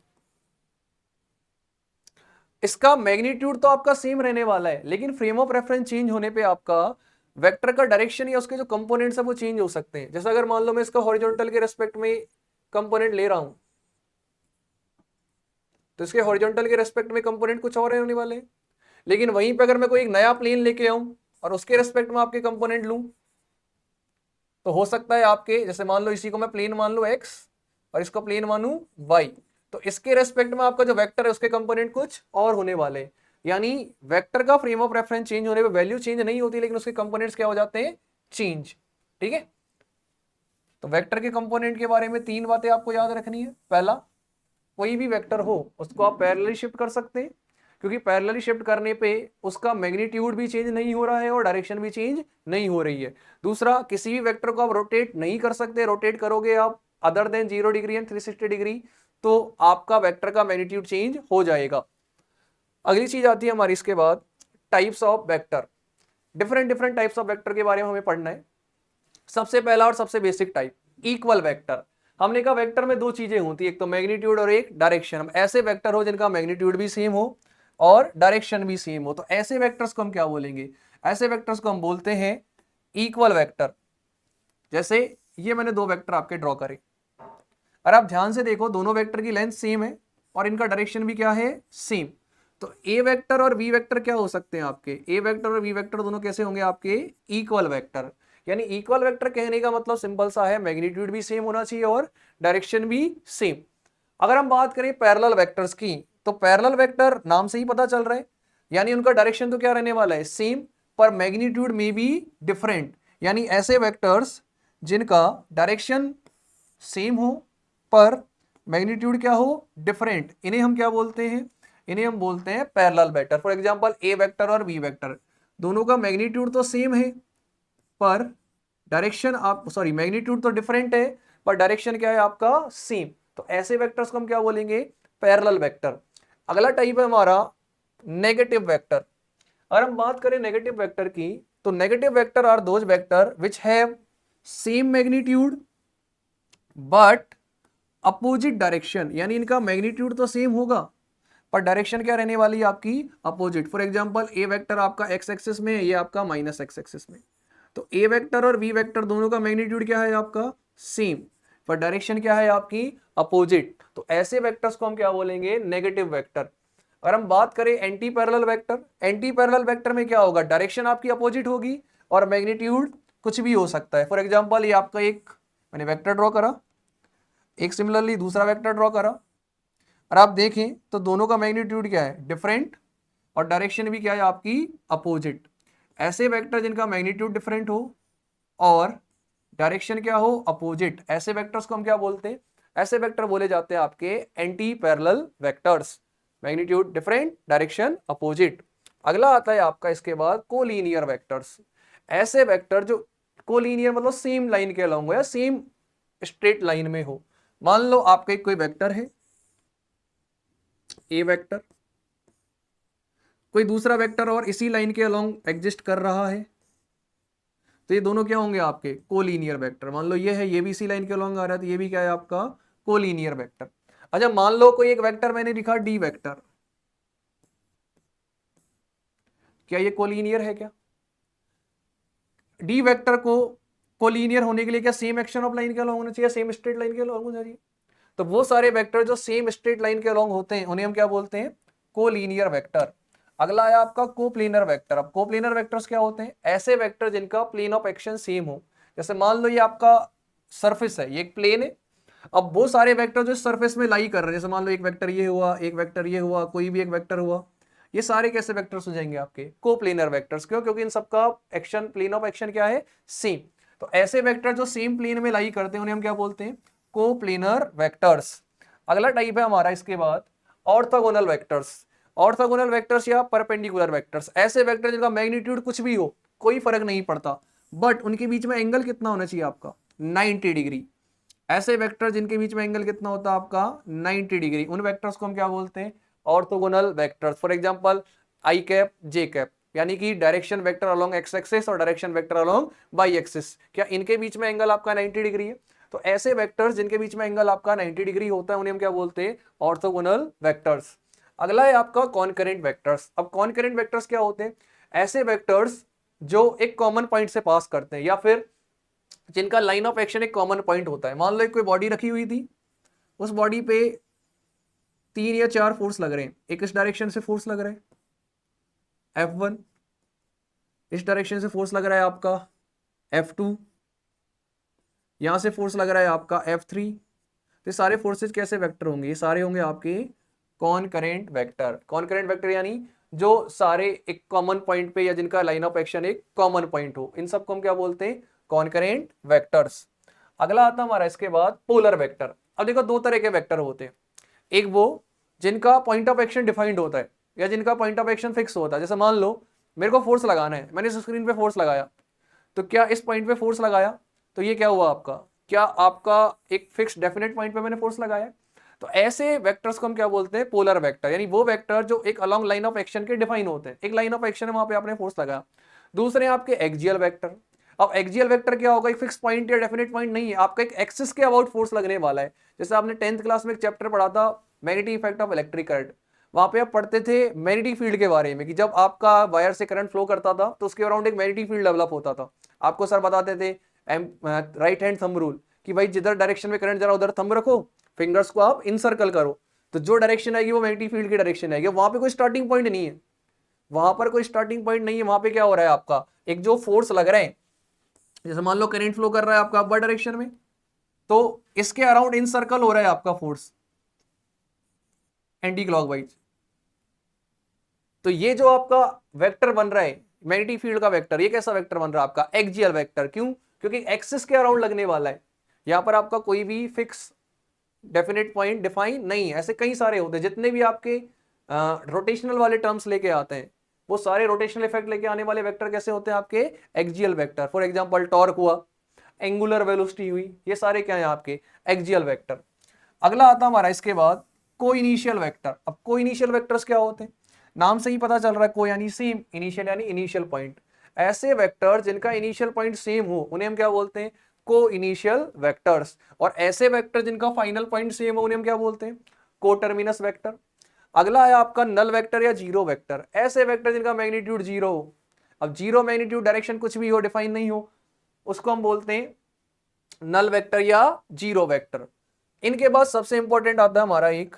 इसका मैग्नीट्यूड तो आपका सेम रहने वाला है, लेकिन फ्रेम ऑफ रेफरेंस चेंज होने पे आपका वेक्टर का डायरेक्शन या उसके जो कंपोनेंट्स है वो चेंज हो सकते हैं। जैसे अगर मान लो मैं इसका हॉरिजॉन्टल के रेस्पेक्ट में कंपोनेंट ले रहा हूं, तो इसके हॉरिजॉन्टल के रेस्पेक्ट में कंपोनेंट कुछ और होने वाले हैं। लेकिन वहीं पे अगर मैं कोई एक नया प्लेन लेके आऊं और उसके रेस्पेक्ट में आपके कंपोनेंट लूं, तो हो सकता है आपके, जैसे मान लो इसी को मैं प्लेन मान लूं एक्स और इसको प्लेन मानूं वाई, तो इसके रेस्पेक्ट में आपका जो वेक्टर है उसके कंपोनेंट कुछ और होने वाले हैं। यानी वेक्टर का फ्रेम ऑफ रेफरेंस चेंज होने पे वैल्यू चेंज नहीं होती, लेकिन उसके कंपोनेंट्स क्या हो जाते हैं, चेंज। ठीक है, तो वेक्टर के कंपोनेंट के बारे में 3 बातें आपको याद रखनी है। पहला, कोई भी वेक्टर हो उसको आप पैरेलली शिफ्ट कर सकते हैं, क्योंकि पैरेलली शिफ्ट करने पे उसका मैग्नीट्यूड भी चेंज नहीं हो रहा है और डायरेक्शन भी चेंज नहीं हो रही है। दूसरा, किसी भी वेक्टर को आप रोटेट नहीं कर सकते, रोटेट करोगे आप other than 0 degree and 360 degree तो आपका वेक्टर का मैग्नीट्यूड चेंज हो जाएगा। अगली चीज आती है हमारी इसके बाद, types of vector. Different different types of vector के बारे में हमें पढ़ना है। सबसे पहला और सबसे बेसिक टाइप, इक्वल वेक्टर। हमने कहा वेक्टर में दो चीजें होती है, एक तो मैग्नीट्यूड और एक डायरेक्शन। ऐसे वेक्टर हो जिनका मैग्नीट्यूड भी सेम हो और डायरेक्शन भी सेम हो, तो ऐसे वेक्टर्स को हम क्या बोलेंगे, ऐसे वेक्टर्स को हम बोलते हैं इक्वल वेक्टर। जैसे ये मैंने दो वेक्टर आपके ड्रॉ करे, और आप ध्यान से देखो दोनों वेक्टर की लेंथ सेम है और इनका डायरेक्शन भी क्या है, सेम। तो ए वेक्टर और बी वेक्टर क्या हो सकते हैं आपके, ए वेक्टर और बी वेक्टर दोनों कैसे होंगे आपके, इक्वल वेक्टर। यानी इक्वल वेक्टर कहने का मतलब सिंपल सा है, मैग्नीट्यूड भी सेम होना चाहिए और डायरेक्शन भी सेम। अगर हम बात करें पैरेलल वेक्टर्स की, तो पैरेलल वेक्टर नाम से ही पता चल रहा है, यानी उनका डायरेक्शन तो क्या रहने वाला है, सेम, पर मैग्नीट्यूड में भी डिफरेंट। यानी ऐसे वेक्टर्स जिनका डायरेक्शन सेम हो पर मैग्नीट्यूड क्या हो, डिफरेंट, इन्हें हम क्या बोलते हैं, इन्हें हम बोलते हैं parallel vector. For example A vector और बी वेक्टर, दोनों का मैग्नीट्यूड तो सेम है पर डायरेक्शन आप सॉरी मैग्नीट्यूड तो डिफरेंट है पर डायरेक्शन क्या है आपका सेम, तो ऐसे वेक्टर्स को हम क्या बोलेंगे, पैरेलल वेक्टर। अगला टाइप है हमारा नेगेटिव वेक्टर। अगर हम बात करें नेगेटिव वेक्टर की, तो negative vector are those vector which have same magnitude but opposite direction, यानी इनका मैग्नीट्यूड तो सेम होगा पर डायरेक्शन क्या रहने वाली है आपकी, opposite. For example A vector आपका एक्स एक्सिस में है, ये आपका माइनस एक्स एक्सिस में, तो ए वेक्टर और बी वेक्टर दोनों का मैग्नीट्यूड क्या है आपका सेम, पर डायरेक्शन क्या है आपकी अपोजिट, तो ऐसे वेक्टर्स को हम क्या बोलेंगे, नेगेटिव वेक्टर। अगर हम बात करें anti parallel vector, anti parallel vector में क्या होगा, डायरेक्शन आपकी अपोजिट होगी और मैग्नीट्यूड कुछ भी हो सकता है। फॉर एग्जांपल ये आपका एक मैंने वेक्टर ड्रॉ करा, एक सिमिलरली दूसरा वेक्टर ड्रॉ करा, और आप देखें तो दोनों का मैग्नीट्यूड क्या है, डिफरेंट, और डायरेक्शन भी क्या है आपकी अपोजिट। ऐसे वेक्टर जिनका मैग्नीट्यूड डिफरेंट हो और डायरेक्शन क्या हो, अपोजिट, ऐसे वेक्टर्स को हम क्या बोलते हैं, ऐसे वेक्टर बोले जाते हैं आपके anti parallel vectors, magnitude different, direction opposite. अगला आता है आपका इसके बाद कोलिनियर वेक्टर्स। ऐसे वेक्टर जो कोलिनियर मतलब सेम लाइन के अलॉन्ग हो या सेम स्ट्रेट लाइन में हो। मान लो आपका कोई वेक्टर है ए वेक्टर, कोई दूसरा वेक्टर और इसी लाइन के अलॉन्ग एग्जिस्ट कर रहा है, तो ये दोनों क्या होंगे आपके कोलिनियर वेक्टर। मान लो ये है, ये भी इसी लाइन के अलॉन्ग आ रहा है, तो ये भी क्या है आपका कोलिनियर वेक्टर। अच्छा मान लो कोई एक वेक्टर मैंने लिखा डी वेक्टर, क्या ये कोलिनियर है, क्या डी वेक्टर को कोलिनियर होने के लिए क्या सेम एक्शन ऑफ लाइन के अलॉन्ग होना चाहिए, सेम स्ट्रेट लाइन के अलॉन्ग होना चाहिए, तो वो सारे वेक्टर जो सेम स्ट्रेट लाइन के अलॉन्ग होते हैं उन्हें हम क्या बोलते हैं, कोलिनियर वेक्टर। अगला है आपका कोप्लेनर वेक्टर। अब कोप्लेनर वेक्टर्स क्या होते हैं, ऐसे वेक्टर जिनका प्लेन ऑफ एक्शन सेम हो। जैसे मान लो ये आपका सरफेस है, ये एक प्लेन है, अब वो सारे वेक्टर जो सरफेस में लाई कर रहे हैं, जैसे मान लो एक वेक्टर ये हुआ, एक वेक्टर ये हुआ, कोई भी एक वेक्टर हुआ, ये सारे कैसे वेक्टर्स हो जाएंगे आपके कोप्लेनर वेक्टर्स। क्यों, क्योंकि इन सबका एक्शन प्लेन ऑफ एक्शन क्या है, सेम। तो ऐसे वेक्टर जो सेम प्लेन में लाई करते हैं उन्हें हम क्या बोलते हैं, कोप्लेनर वेक्टर्स। अगला टाइप है हमारा इसके बाद ऑर्थोगोनल वेक्टर्स। ऑर्थोगोनल वेक्टर्स या परपेंडिकुलर वेक्टर्स, ऐसे वेक्टर जिनका मैग्नीट्यूड कुछ भी हो, कोई फर्क नहीं पड़ता, बट उनके बीच में एंगल कितना होना चाहिए आपका 90 डिग्री। ऐसे वेक्टर जिनके बीच में एंगल कितना होता है आपका 90 डिग्री, उन वेक्टर्स को हम क्या बोलते हैं, orthogonal vectors. For example I cap J cap, यानी कि direction vector along X axis और direction vector along Y axis, क्या इनके बीच में एंगल आपका 90 डिग्री है। तो ऐसे वेक्टर्स जिनके बीच में एंगल आपका 90 डिग्री होता है उन्हें हम क्या बोलते हैं, ऑर्थोगोनल वेक्टर्स। अगला है आपका कॉन्करेंट वेक्टर्स। अब कॉन्करेंट वेक्टर्स क्या होते हैं, ऐसे वेक्टर्स जो एक कॉमन पॉइंट से पास करते हैं या फिर जिनका लाइन ऑफ एक्शन एक कॉमन पॉइंट होता है। मान लो एक कोई बॉडी रखी हुई थी, उस बॉडी पे 3 या 4 फोर्स लग रहे हैं, एक इस डायरेक्शन से फोर्स लग रहा है F1, इस डायरेक्शन से फोर्स लग रहा है आपका F2, यहां से फोर्स लग रहा है आपका F3। तो सारे फोर्सेज कैसे वेक्टर होंगे, ये सारे होंगे आपके कॉनकरेंट वेक्टर। कॉनकरेंट वेक्टर यानी जो सारे एक कॉमन पॉइंट पे या जिनका लाइन ऑफ एक्शन एक कॉमन पॉइंट हो, इन सबको हम क्या बोलते हैं, कॉनकरेंट वेक्टर्स। अगला आता हमारा इसके बाद पोलर वेक्टर। अब देखो दो तरह के वेक्टर होते हैं, एक वो जिनका पॉइंट ऑफ एक्शन डिफाइंड होता है या जिनका पॉइंट ऑफ एक्शन फिक्स होता है। जैसे मान लो मेरे को फोर्स लगाना है, मैंने इस स्क्रीन पे फोर्स लगाया, तो क्या इस पॉइंट पे फोर्स लगाया तो ये क्या हुआ आपका, क्या आपका एक फिक्स डेफिनेट पॉइंट पे मैंने फोर्स लगाया। तो ऐसे वेक्टर्स को हम क्या बोलते हैं, पोलर वेक्टर, यानी वो वेक्टर जो एक अलॉन्ग लाइन ऑफ एक्शन के डिफाइन होते हैं। एक लाइन ऑफ एक्शन है, वहां पे आपने फोर्स लगाया। दूसरे आपके एक्सियल वेक्टर। अब एक्सियल वेक्टर क्या होगा, एक फिक्स पॉइंट या डेफिनेट पॉइंट नहीं है, आपका एक एक्सिस के अबाउट फोर्स लगने वाला है। जैसे आपने 10th क्लास में एक चैप्टर पढ़ा था magnetic effect of electric current, वहां पे आप पढ़ते थे मैग्नेटिक फील्ड के बारे में कि जब आपका वायर से करंट फ्लो करता था तो उसके अराउंड एक मैग्नेटिक फील्ड डेवलप होता था। आपको सर बताते थे राइट हैंड थंब रूल कि भाई जिधर डायरेक्शन में करंट जा रहा उधर थंब रखो, फिंगर्स को आप इनसर्कल करो, तो जो डायरेक्शन आएगी वो मैग्नेटिक फील्ड की डायरेक्शन आएगी। वहां पे कोई स्टार्टिंग पॉइंट नहीं है, वहां पर कोई स्टार्टिंग पॉइंट नहीं है, वहां पे क्या हो रहा है आपका एक जो फोर्स लग रहे हैं जैसे मान लो करंट फ्लो कर रहा है आपका अपवर्ड डायरेक्शन में, तो इसके अराउंड इन सर्कल हो रहा है आपका फोर्स एंटी क्लॉकवाइज। तो ये जो आपका वेक्टर बन रहा है मैग्नेटिक फील्ड का वेक्टर, ये कैसा वेक्टर बन रहा है आपका एक्सियल वेक्टर। क्यों? क्योंकि एक्सिस के अराउंड लगने वाला है। यहां पर आपका कोई भी फिक्स डेफिनेट पॉइंट डिफाइन नहीं है, ऐसे कई सारे होते हैं। जितने भी आपके रोटेशनल वाले टर्म्स लेके आते हैं वो सारे रोटेशनल इफेक्ट लेके आने वाले वेक्टर कैसे होते हैं आपके axial vector. For example torque हुआ, एंगुलर वेलोसिटी हुई, ये सारे क्या है आपके एक्सियल वेक्टर। अगला आता हमारा इसके बाद को इनिशियल वेक्टर। अब को इनिशियल वेक्टर्स क्या होते हैं? नाम से ही पता चल रहा है, को यानी सेम, इनिशियल यानी इनिशियल पॉइंट। ऐसे वेक्टर जिनका इनिशियल पॉइंट सेम हो उन्हें हम क्या बोलते हैं? को इनिशियल वेक्टर्स। और ऐसे वेक्टर जिनका फाइनल पॉइंट सेम हो उन्हें हम क्या बोलते हैं? को टर्मिनस वेक्टर। अगला है आपका नल वेक्टर या जीरो वेक्टर। ऐसे वेक्टर जिनका मैग्नीट्यूड जीरो हो। अब जीरो मैग्नीट्यूड डायरेक्शन कुछ भी हो, डिफाइन नहीं हो, उसको हम बोलते हैं नल वेक्टर या जीरो वेक्टर। इनके बाद सबसे इंपॉर्टेंट आता है हमारा एक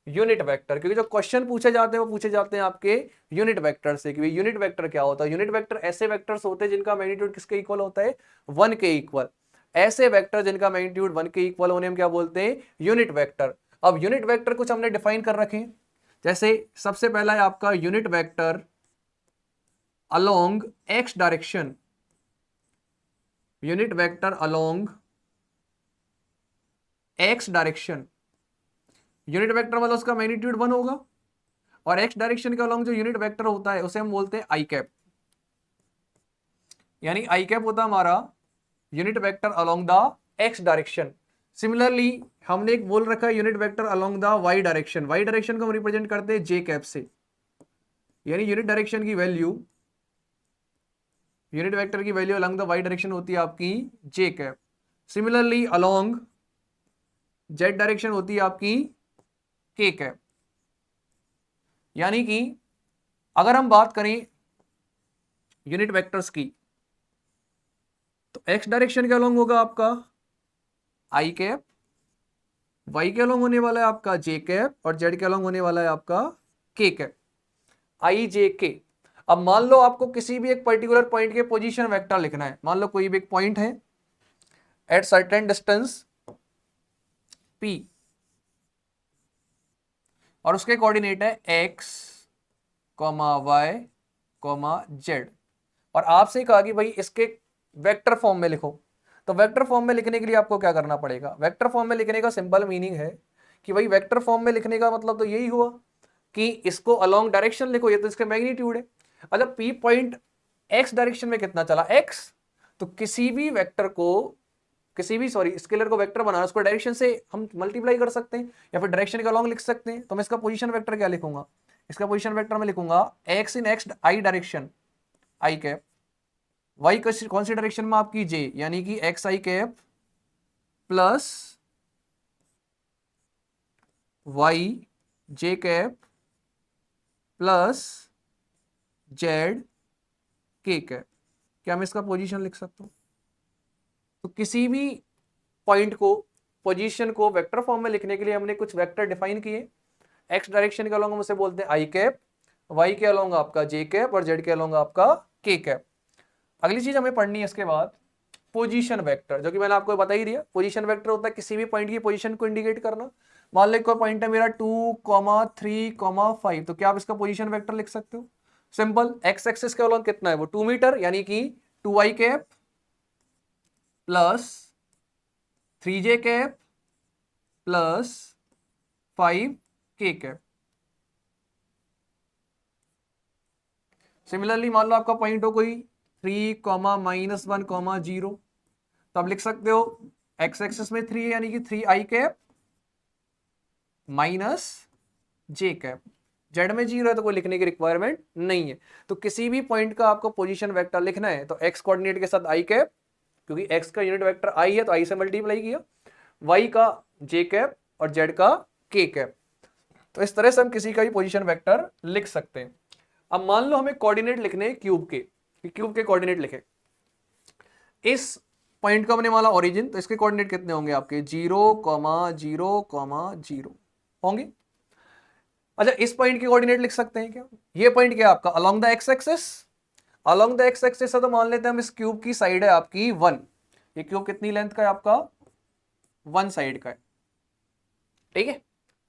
यूनिट वेक्टर, क्योंकि जो क्वेश्चन पूछे जाते हैं वो पूछे जाते हैं आपके यूनिट वेक्टर से कि यूनिट वेक्टर क्या होता है। यूनिट वेक्टर ऐसे वेक्टर्स होते हैं जिनका मैग्नीट्यूड किसके इक्वल होता है? 1 के इक्वल। ऐसे वेक्टर जिनका मैग्नीट्यूड 1 के इक्वल उन्हें हम क्या बोलते हैं? Unit vector. अब यूनिट वेक्टर कुछ हमने डिफाइन कर रखे हैं। जैसे सबसे पहला है आपका unit vector along x direction. Unit vector along x direction. Unit vector मतलब उसका मैग्नीट्यूड 1 होगा और एक्स डायरेक्शन के अलोंग जो यूनिट वेक्टर होता है उसे हम बोलते हैं आई कैप। यानी आई कैप होता है हमारा unit vector along the X direction. Similarly हमने एक बोल रखा है unit vector along the Y direction. Y direction को हम रिप्रेजेंट करते हैं जे कैप से। यानी यूनिट डायरेक्शन की वैल्यू, यूनिट वेक्टर की value along the Y direction होती है आपकी J cap. Similarly along Z direction होती है आपकी के कैप। यानी कि अगर हम बात करें यूनिट वेक्टर्स की तो एक्स डायरेक्शन के अलोंग होगा आपका आई कैप, वाई के अलोंग होने वाला है आपका जे कैप और जेड के अलोंग होने वाला है आपका के कैप, आई जे के। अब मान लो आपको किसी भी एक पर्टिकुलर पॉइंट के पोजीशन वेक्टर लिखना है। मान लो कोई भी एक पॉइंट है एट सर्टेन डिस्टेंस पी और उसके कोऑर्डिनेट है x comma Y comma Z, और आपसे कहा कि भाई इसके वेक्टर फॉर्म में लिखो। तो वेक्टर फॉर्म में लिखने के लिए आपको क्या करना पड़ेगा? वेक्टर फॉर्म में लिखने का सिंपल मीनिंग है कि भाई वेक्टर फॉर्म में लिखने का मतलब तो यही हुआ कि इसको अलोंग डायरेक्शन लिखो, ये तो इसका मैग्नीट्यूड है। अच्छा, पी पॉइंट एक्स डायरेक्शन में कितना चला? एक्स। तो किसी भी वेक्टर को, किसी भी स्केलर को वेक्टर बनाना, उसको डायरेक्शन से हम मल्टीप्लाई कर सकते हैं या फिर डायरेक्शन के अलोंग लिख सकते हैं। तो मैं इसका पोजीशन वेक्टर क्या लिखूंगा? इसका पोजीशन वेक्टर में लिखूंगा x in x I direction I cap, Y कौन सी डायरेक्शन में आपकी जे, यानी कि एक्स आई कैप प्लस वाई जे कैप प्लस जेड के कैप। क्या मैं इसका पोजीशन लिख सकता हूं? तो किसी भी पॉइंट को, पोजीशन को वेक्टर फॉर्म में लिखने के लिए हमने कुछ वेक्टर डिफाइन किए। एक्स डायरेक्शन के अलोंग हम उसे बोलते हैं आई कैप, वाई के अलोंग आपका जे कैप और जेड के अलोंग आपका के कैप। अगली चीज हमें पढ़नी है इसके बाद पोजीशन वेक्टर, जो कि मैंने आपको बता ही दिया। पोजीशन वेक्टर होता है किसी भी पॉइंट की पोजीशन को इंडिकेट करना। मान लो कोई पॉइंट है मेरा 2,3,5, तो क्या आप इसका पोजीशन वेक्टर लिख सकते हो? सिंपल, एक्स एक्सिस के अलोंग कितना है वो 2 मीटर, यानी कि 2i cap plus 3j cap plus 5k cap. Similarly मान लो आपका पॉइंट हो कोई 3,-1,0, तो आप लिख सकते हो एक्स एक्सिस में 3 है यानी कि 3i कैप माइनस जे कैप। जेड में 0 है तो कोई लिखने की रिक्वायरमेंट नहीं है। तो किसी भी पॉइंट का आपको पोजीशन वेक्टर लिखना है तो एक्स कोऑर्डिनेट के साथ आई कैप, क्योंकि एक्स का यूनिट वेक्टर आई है तो आई से मल्टीप्लाई किया, वाई का जे कैप और जेड का के कैप। तो इस तरह से हम किसी का भी पोजीशन वेक्टर लिख सकते हैं। अब मान लो हमें कोऑर्डिनेट लिखने हैं क्यूब के, क्यूब के कोऑर्डिनेट लिखे। इस पॉइंट का हमने माना ओरिजिन, तो इसके कोऑर्डिनेट कितने होंगे आपके? 0,0,0 होंगे। अच्छा, इस पॉइंट के कोऑर्डिनेट लिख सकते हैं क्या? ये पॉइंट क्या है आपका? Along the x axis, along the x axis है तो मान लेते हैं हम इस क्यूब की साइड है आपकी 1, ये क्यूब कितनी लेंथ का है आपका 1 साइड का है, ठीक है,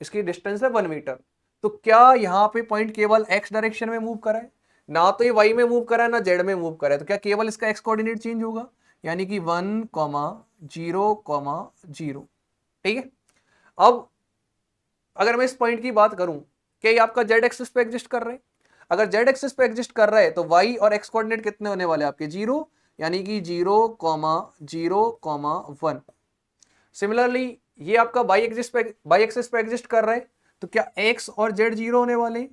इसकी डिस्टेंस है 1 मीटर। तो क्या यहाँ पे पॉइंट केवल एक्स डायरेक्शन में मूव करा है, ना तो ये वाई में मूव करा है ना जेड में मूव करा है, तो क्या केवल इसका एक्स कोऑर्डिनेट चेंज होगा, यानी कि 1,0,0, ठीक है। अब अगर मैं इस पॉइंट की बात करूं, क्या ये आपका जेड एक्सिस पे एग्जिस्ट कर रहा है, अगर जेड एक्सिस पे एग्जिस्ट कर रहा है तो वाई और एक्स कोऑर्डिनेट कितने होने वाले आपके 0, यानी कि 0,0,1। सिमिलरली ये आपका बाई एक्सिस पे एग्जिस्ट कर रहा है, तो क्या एक्स और जेड 0 होने वाले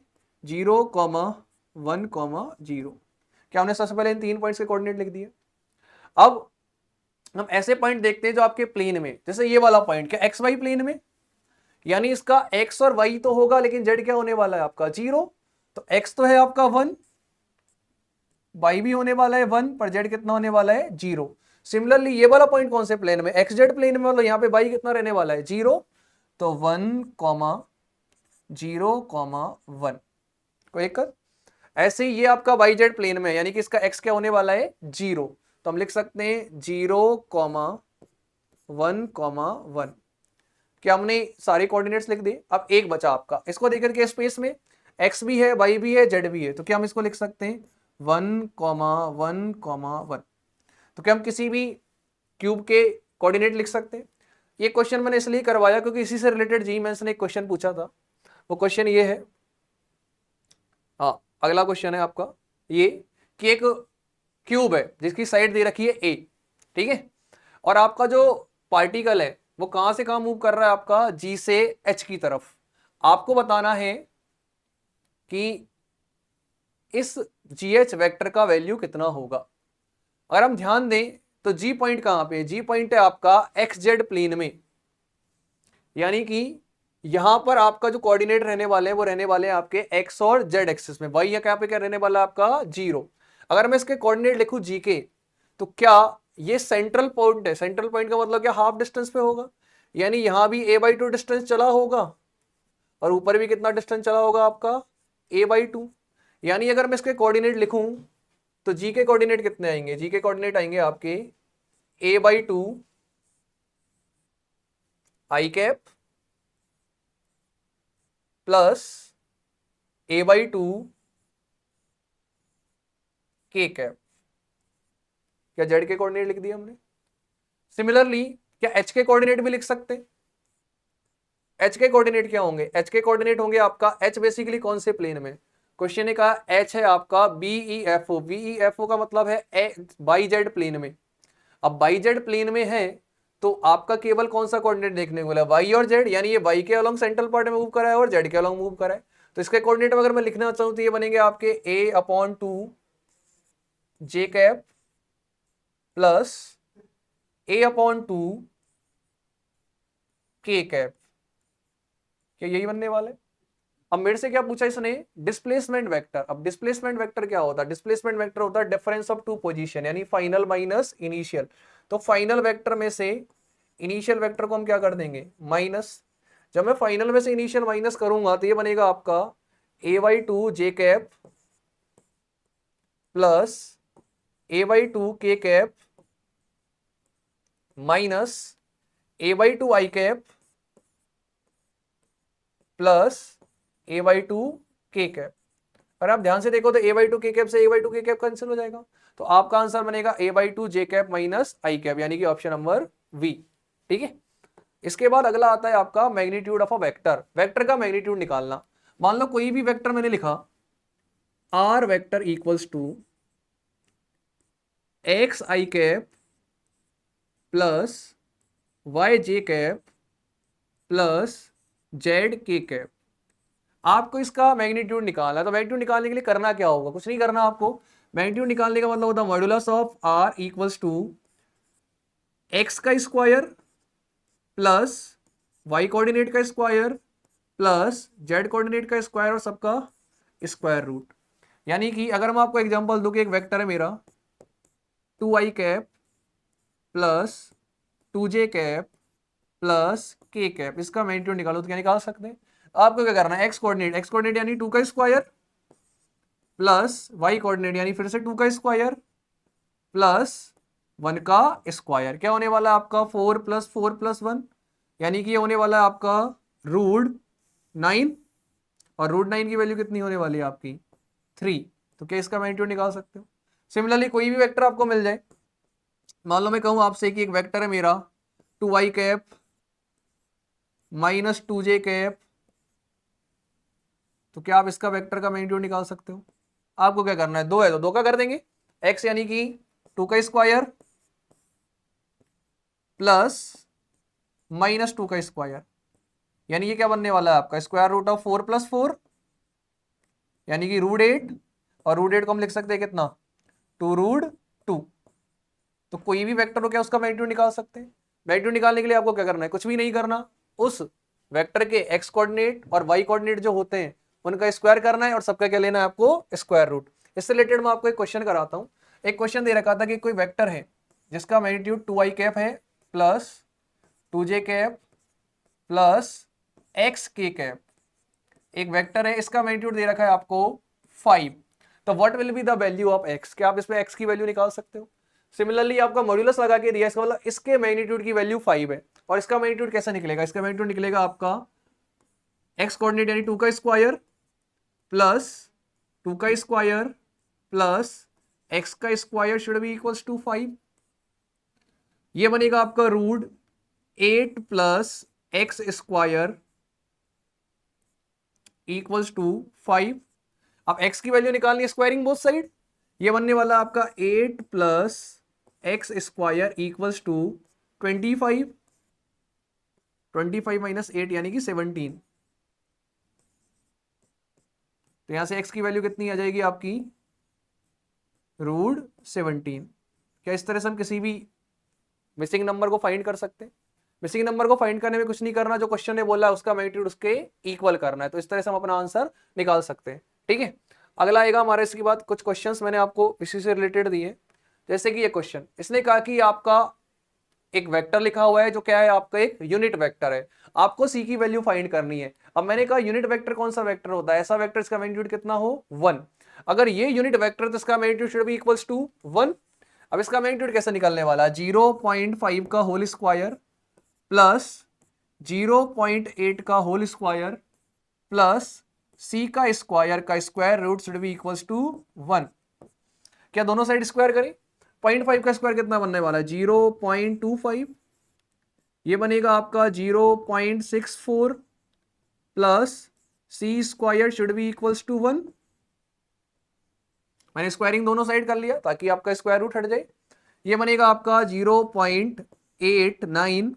0,1,0। क्या हमने सबसे पहले इन 3 पॉइंट्स के कोऑर्डिनेट लिख दिए। अब हम ऐसे पॉइंट देखते हैं जो आपके प्लेन में, जैसे ये वाला पॉइंट, क्या एक्स वाई प्लेन में, यानी इसका x और y तो होगा लेकिन z क्या होने वाला है आपका 0, तो x तो है आपका 1, y भी होने वाला है 1, पर z कितना होने वाला है 0। सिमिलरली ये वाला पॉइंट कौन से प्लेन में, xz प्लेन में, मतलब यहाँ पे y कितना रहने वाला है 0, तो 1,0,1 कोई दिक्कत। ऐसे ही ये आपका yz प्लेन में, यानी कि इसका x क्या होने वाला है 0, तो हम लिख सकते हैं 0,1,1। क्या हमने सारे कोऑर्डिनेट्स लिख दिए, अब एक बचा आपका, इसको देकर के स्पेस में x भी है y भी है z भी है, तो क्या हम इसको लिख सकते हैं 1,1,1। तो क्या हम किसी भी क्यूब के कोऑर्डिनेट लिख सकते हैं। ये क्वेश्चन मैंने इसलिए करवाया क्योंकि इसी से रिलेटेड जी मेंस ने एक क्वेश्चन पूछा था, वो क्वेश्चन ये है, हाँ अगला क्वेश्चन है आपका ये, कि एक क्यूब है जिसकी साइड दे रखी है a, ठीक है, और आपका जो पार्टिकल है वो कहां से कहां मूव कर रहा है आपका G से H की तरफ। आपको बताना है कि इस GH वेक्टर का वैल्यू कितना होगा। अगर हम ध्यान दें तो G पॉइंट कहां पे, G पॉइंट है आपका XZ प्लेन में, यानी कि यहां पर आपका जो कोऑर्डिनेट रहने वाले हैं वो रहने वाले हैं आपके x और z एक्सिस में, y क्या पे क्या रहने वाला है आपका 0। अगर मैं इसके कोऑर्डिनेट लिखूं G के, तो क्या ये सेंट्रल पॉइंट है, सेंट्रल पॉइंट का मतलब क्या हाफ डिस्टेंस पे होगा, यानी यहां भी a/2 डिस्टेंस चला होगा और ऊपर भी कितना डिस्टेंस चला होगा आपका a/2। यानी अगर मैं इसके कोऑर्डिनेट लिखूं तो G के कोऑर्डिनेट कितने आएंगे, G के कोऑर्डिनेट आएंगे आपके a/2 i cap plus a/2 k cap. क्या z के कोऑर्डिनेट लिख दिए हमने। सिमिलरली क्या h के कोऑर्डिनेट भी लिख सकते हैं। h के कोऑर्डिनेट क्या होंगे, h के कोऑर्डिनेट होंगे आपका, h बेसिकली कौन से प्लेन में, क्वेश्चन ने कहा h है आपका BEFO, BEFO का मतलब है बाई जेड प्लेन में। अब बाई जेड प्लेन में है तो आपका केवल कौन सा कोऑर्डिनेट देखने को मिला, y और z, यानी ये y के अलोंग सेंट्रल पार्ट में मूव करा है और z के अलोंग मूव करा है। तो इसके कोऑर्डिनेट अगर मैं लिखना चाहूं तो ये बनेंगे आपके a/2 j cap plus a/2 k cap. क्या यही बनने वाला है। अब मेरे से क्या पूछा इसने, डिस्प्लेसमेंट वेक्टर। अब डिस्प्लेसमेंट वेक्टर क्या होता है, डिस्प्लेसमेंट वेक्टर होता है डिफरेंस ऑफ टू पोजीशन, यानी फाइनल माइनस इनिशियल। तो फाइनल वेक्टर में से इनिशियल वेक्टर को हम क्या कर देंगे माइनस, जब मैं फाइनल में से इनिशियल माइनस करूंगा तो ये बनेगा आपका a/2 j cap plus a/2 k cap minus a/2 i cap plus a/2 k cap. अगर आप ध्यान से देखो तो a/2 k कैप से a/2 k कैप कैंसिल हो जाएगा, तो आपका आंसर बनेगा a/2 j cap minus i cap, यानी कि ऑप्शन नंबर V, ठीक है। इसके बाद अगला आता है आपका magnitude of a vector, vector का मैग्नीट्यूड निकालना। मान लो कोई भी वेक्टर मैंने लिखा r vector equals to x i cap plus y j cap plus z k cap. आपको इसका मैग्नीट्यूड निकालना है, तो मैग्नीट्यूड निकालने के लिए करना क्या होगा, कुछ नहीं करना आपको। मैग्नीट्यूड निकालने का मतलब होता है modulus of r equals to x का स्क्वायर प्लस y कोऑर्डिनेट का स्क्वायर प्लस z कोऑर्डिनेट का स्क्वायर और सबका स्क्वायर रूट। यानी कि अगर मैं आपको एग्जांपल दूं कि एक वेक्टर है मेरा 2i cap plus 2j cap plus k cap, इसका मैग्नीट्यूड निकालो तो क्या निकाल सकते हैं। आपको क्या करना है, एक्स कोऑर्डिनेट यानी 2 का स्क्वायर प्लस वाई कोऑर्डिनेट यानी फिर से 2 का स्क्वायर प्लस 1 का स्क्वायर, क्या होने वाला है आपका 4 + 4 + 1, यानी कि ये होने वाला है आपका √9, और √9 की वैल्यू कितनी होने वाली है आपकी 3। तो क्या इसका मैग्नीट्यूड निकाल सकते हो। सिमिलरली कोई भी वेक्टर आपको मिल जाए, मान लो मैं कहूं आपसे कि एक वेक्टर है मेरा 2i कैप - 2j कैप, तो क्या आप इसका वेक्टर का मैग्नीट्यूड निकाल सकते हो। आपको क्या करना है, 2 है तो 2 का कर देंगे, x यानी कि 2 का स्क्वायर प्लस -2 का स्क्वायर, यानी ये क्या बनने वाला है आपका √4 + 4 यानी कि √8, और √8 को हम लिख सकते हैं कितना 2√2। तो कोई भी वेक्टर हो क्या उसका मैग्नीट्यूड निकाल सकते हैं। मैग्नीट्यूड निकालने के लिए आपको क्या करना है, कुछ भी नहीं करना, उस वेक्टर के x कोऑर्डिनेट और y कोऑर्डिनेट जो होते हैं उनका स्क्वायर करना है और सबका क्या लेना है आपको स्क्वायर रूट। इससे रिलेटेड मैं आपको एक क्वेश्चन कराता हूं। एक क्वेश्चन दे रखा था कि कोई वेक्टर है जिसका मैग्नीट्यूड 2i कैप है plus 2j cap plus xk cap, एक वेक्टर है, इसका मैग्नीट्यूड दे रखा है आपको 5। तो what will be the value of x, क्या आप इसमें x की वैल्यू निकाल सकते हो। सिमिलरली आपका मॉड्यूलस लगा के दिया, इसका मतलब इसके मैग्नीट्यूड की वैल्यू 5 है, और इसका मैग्नीट्यूड कैसा निकलेगा, इसका मैग्नीट्यूड निकलेगा आपका x कोऑर्डिनेट यानी 2 का स्क्वायर प्लस 2 का स्क्वायर प्लस x का square should be equals to 5, ये बनेगा आपका √8 plus x square equals to 5। अब x की वैल्यू निकालनी है स्क्वायरिंग बोथ साइड, ये बनने वाला आपका 8 plus x square equals to 25, 25 minus 8 यानी कि 17। तो यहां से x की वैल्यू कितनी आ जाएगी आपकी √17। क्या इस तरह से हम किसी भी मिसिंग नंबर को फाइंड कर सकते हैं। मिसिंग नंबर को फाइंड करने में कुछ नहीं करना, जो क्वेश्चन ने बोला है उसका मैग्नीट्यूड उसके इक्वल करना है, तो इस तरह से हम अपना आंसर निकाल सकते हैं। ठीक है, अगला आएगा हमारे इसके बाद कुछ क्वेश्चंस मैंने आपको इसी से रिलेटेड दिए, जैसे कि ये क्वेश्चन इसने कहा कि आपका एक वेक्टर लिखा हुआ है जो क्या है आपका एक यूनिट वेक्टर है, आपको सी की वैल्यू फाइंड करनी है। अब मैंने कहा यूनिट वेक्टर कौन सा वेक्टर होता है, ऐसा वेक्टर इसका मैग्नीट्यूड कितना हो 1। अगर ये यूनिट वेक्टर तो इसका magnitude should be equals to 1। अब इसका मैग्नीट्यूड कैसे निकलने वाला है, 0.5 का होल स्क्वायर प्लस 0.8 का होल स्क्वायर प्लस सी का square root should be equals to 1। क्या दोनों साइड स्क्वायर करें, 0.5 का स्क्वायर कितना बनने वाला है 0.25, ये बनेगा आपका 0.64 plus C square should be equals to 1। मैंने स्क्वायरिंग दोनों साइड कर लिया ताकि आपका स्क्वायर रूट हट जाए, ये बनेगा आपका 0.89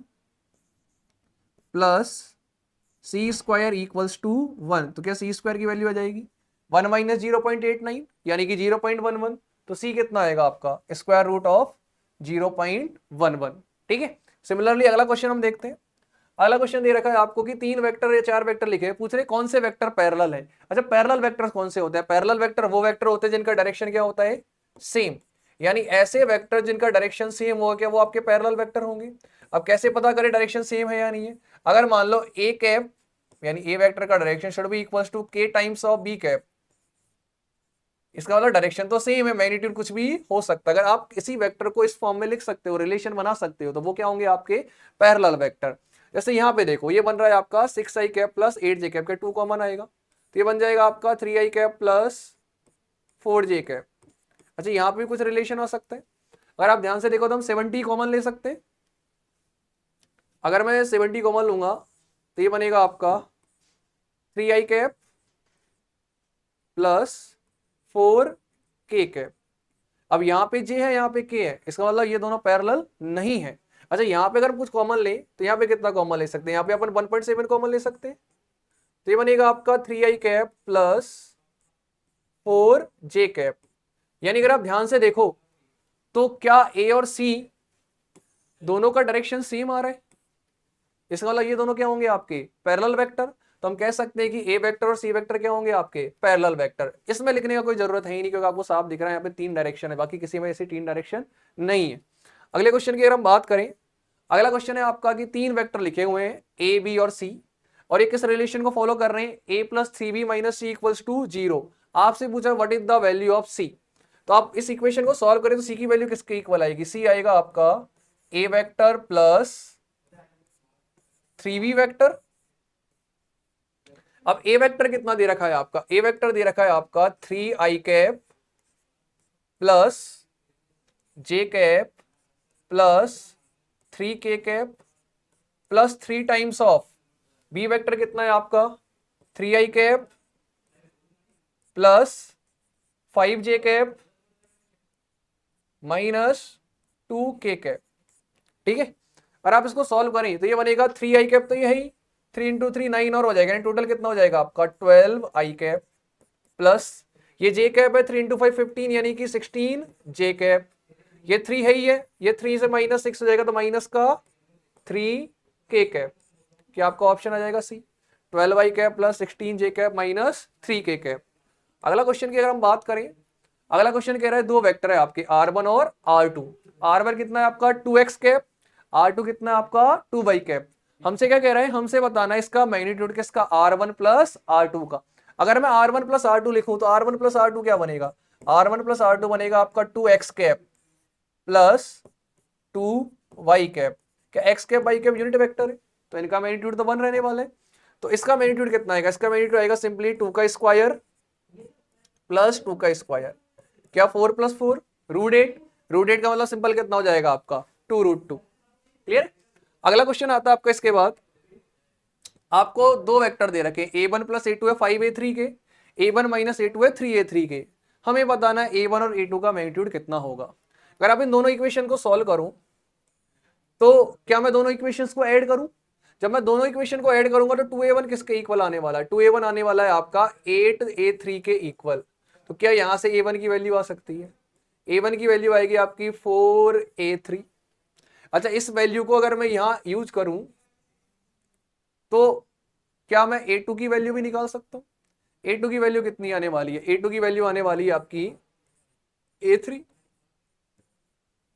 plus C square equals to 1। तो क्या सी स्क्वायर की वैल्यू आ जाएगी 1 माइनस 0.89 यानी कि 0.11। तो सी कितना आएगा आपका स्क्वायर रूट ऑफ 0.11। ठीक है, सिमिलरली अगला क्वेश्चन हम देखते हैं। अगला क्वेश्चन दे रखा है आपको कि 3 वेक्टर या 4 वेक्टर लिखे हैं, पूछ रहे कौन से वेक्टर पैरेलल है। अच्छा, पैरेलल वेक्टर कौन से होते हैं, पैरेलल वेक्टर वो वेक्टर होते हैं जिनका डायरेक्शन क्या होता है सेम, यानी ऐसे वेक्टर जिनका डायरेक्शन सेम हो क्या वो आपके पैरेलल वेक्टर होंगे। अब कैसे पता करें डायरेक्शन सेम है या नहीं है, अगर मान लो ए कैप यानी ए वेक्टर का direction should be equals to k times of B cap, इसका मतलब डायरेक्शन तो सेम है, मैग्नीट्यूड कुछ भी हो सकता है। अगर आप किसी वेक्टर को इस फॉर्म में लिख सकते हो, रिलेशन बना सकते हो, तो वो क्या होंगे आपके पैरेलल वेक्टर। जैसे यहाँ पे देखो ये बन रहा है आपका 6i cap plus 8j cap का 2 कॉमन आएगा, तो ये बन जाएगा आपका 3i cap plus 4j cap. अच्छा, यहाँ पे भी कुछ रिलेशन हो सकता है, अगर आप ध्यान से देखो तो हम 70 कॉमन ले सकते हैं। अगर मैं 70 कॉमन लूंगा तो ये बनेगा आपका 3i cap plus 4k cap. अब यहाँ पे j है यहाँ पे k है, इसका मतलब ये दोनों पैरेलल नहीं है। अच्छा, यहाँ पे अगर कुछ कॉमन ले तो यहाँ पे कितना कॉमन ले सकते हैं, यहाँ पे अपन 1.7 कॉमन ले सकते हैं, तो ये बनेगा आपका 3i cap plus 4j cap. यानी अगर आप ध्यान से देखो तो क्या a और c दोनों का डायरेक्शन सेम आ रहा है, इसका मतलब ये दोनों क्या होंगे आपके पैरेलल वेक्टर। तो हम कह सकते हैं कि ए वेक्टर और सी वेक्टर क्या होंगे आपके पैरेलल वेक्टर। इसमें लिखने का कोई जरूरत है ही नहीं क्योंकि आपको साफ दिख रहा है यहाँ पे 3 डायरेक्शन है, बाकी किसी में ऐसी 3 डायरेक्शन नहीं है। अगले क्वेश्चन की अगर हम बात करें, अगला क्वेश्चन है आपका कि 3 वेक्टर लिखे हुए हैं ए बी और सी, और ये किस रिलेशन को फॉलो कर रहे हैं, a plus 3b minus C equals to 0। आपसे पूछा what is the value of C, तो आप इस इक्वेशन को सॉल्व करें तो सी की वैल्यू किसके इक्वल आएगी, सी आएगा आपका ए वेक्टर प्लस 3v वेक्टर। अब ए वेक्टर कितना दे रखा है आपका, ए वेक्टर दे रखा है आपका 3i cap plus J cap plus 3k cap plus 3 times of B vector कितना है आपका 3i cap plus 5j cap minus 2k cap. ठीक है, और आप इसको सॉल्व करें तो ये बनेगा 3i कैप, तो ये है 3 इंटू 3 9 और हो जाएगा, टोटल कितना हो जाएगा आपका 12i कैप प्लस ये j कैप है 3 इंटू 5 15 यानी कि 16j कैप, ये 3 है ही है, ये 3 से माइनस 6 हो जाएगा तो माइनस का 3k कैप, क्या आपका ऑप्शन आ जाएगा सी 12i cap plus 16j cap minus 3k cap. अगला क्वेश्चन की अगर हम बात करें, अगला क्वेश्चन कह रहा है दो वेक्टर है आपके r1 और r2, r1 कितना है आपका 2x कैप, r2 कितना है आपका 2y कैप। हमसे क्या कह रहा है, हमसे बताना है इसका मैग्नीट्यूड किसका r1 प्लस r2 का। अगर मैं r1 प्लस r2 लिखूं तो r1 प्लस r2 क्या बनेगा, r1 प्लस r2 बनेगा आपका 2x cap plus 2y cap. क्या x cap y cap unit vector है तो इनका मैग्नीट्यूड तो 1 रहने वाला है, तो इसका मैग्नीट्यूड कितना आएगा, इसका मैग्नीट्यूड आएगा सिंपली 2 का स्क्वायर प्लस 2 का स्क्वायर, क्या 4 प्लस 4 √8, √8 का मतलब सिंपल कितना हो जाएगा आपका 2√2। क्लियर। अगला क्वेश्चन आता है आपका, इसके बाद आपको दो वेक्टर दे रखे a1 प्लस a2 है 5a3 के, a1 माइनस a2 है 3a3 के। हमें बताना है a1 और a2 का मैग्नीट्यूड कितना होगा। अगर आप इन दोनों इक्वेशन को सॉल्व करूं तो क्या मैं दोनों इक्वेशंस को ऐड करूं, जब मैं दोनों इक्वेशन को ऐड करूंगा तो 2a1 किसके इक्वल आने वाला है, 2a1 आने वाला है आपका 8a3 के इक्वल। तो क्या यहां से a1 की वैल्यू आ सकती है, a1 की वैल्यू आएगी आपकी 4a3। अच्छा, इस वैल्यू को अगर मैं यहां यूज करूं तो क्या मैं a2 की वैल्यू भी निकाल सकता हूं। a2 की वैल्यू कितनी आने वाली है, a2 की वैल्यू आने वाली है आपकी a3,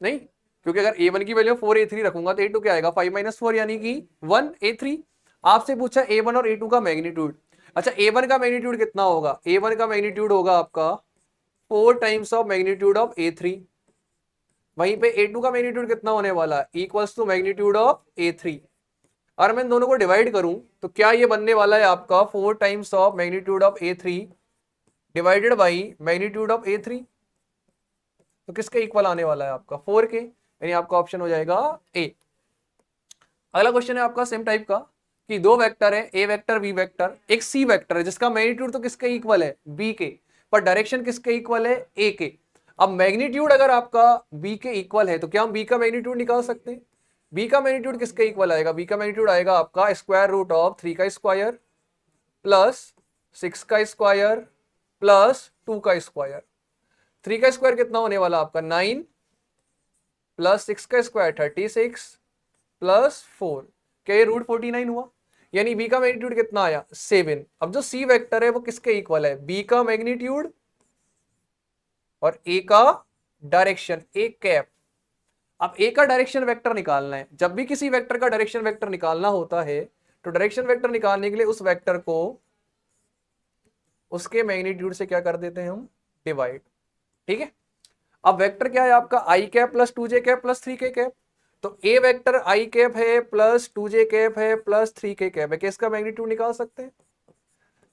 नहीं, क्योंकि अगर a1 की वैल्यू 4a3 रखूंगा तो a2 क्या आएगा 5 माइनस 4 यानी कि 1a3। आपसे पूछा a1 और a2 का मैग्नीट्यूड। अच्छा, a1 का मैग्नीट्यूड कितना होगा, a1 का मैग्नीट्यूड होगा आपका 4 times of magnitude of a3, वहीं पे a2 का मैग्नीट्यूड कितना होने वाला है equals to magnitude of a3। और मैं इन दोनों को डिवाइड करूं तो क्या ये बनने वाला है आपका 4 times of magnitude of a3 divided by magnitude of a3, तो किसके इक्वल आने वाला है आपका 4 के, यानी आपका ऑप्शन हो जाएगा ए। अगला क्वेश्चन है आपका सेम टाइप का कि दो वेक्टर है ए वेक्टर बी वेक्टर, एक सी वेक्टर है जिसका मैग्नीट्यूड तो किसके इक्वल है बी के, पर डायरेक्शन किसके इक्वल है ए के। अब मैग्नीट्यूड अगर आपका बी के इक्वल है तो क्या हम बी का मैग्नीट्यूड निकाल सकते हैं, बी का मैग्नीट्यूड किसके इक्वल आएगा, बी का मैग्नीट्यूड आएगा आपका स्क्वायर रूट ऑफ 3 का स्क्वायर प्लस 6 का स्क्वायर प्लस 2 का स्क्वायर। 3 का स्क्वायर कितना होने वाला आपका 9 प्लस 6 का स्क्वायर 36 प्लस 4, क्या ये √49 हुआ, यानी बी का मैग्नीट्यूड कितना आया 7। अब जो सी वेक्टर है वो किसके इक्वल है, बी का मैग्नीट्यूड और ए का डायरेक्शन ए कैप। अब ए का डायरेक्शन वेक्टर निकालना है, जब भी किसी वेक्टर का डायरेक्शन वेक्टर निकालना होता है तो डायरेक्शन वेक्टर निकालने के लिए उस वेक्टर को उसके मैग्नीट्यूड से क्या कर देते हैं हम डिवाइड। ठीक है, अब वेक्टर क्या है आपका I cap plus 2j cap plus 3k cap, तो ए वेक्टर आई कैप है प्लस 2j कैप है प्लस 3k कैप है, क्या इसका मैग्नीट्यूड निकाल सकते हैं।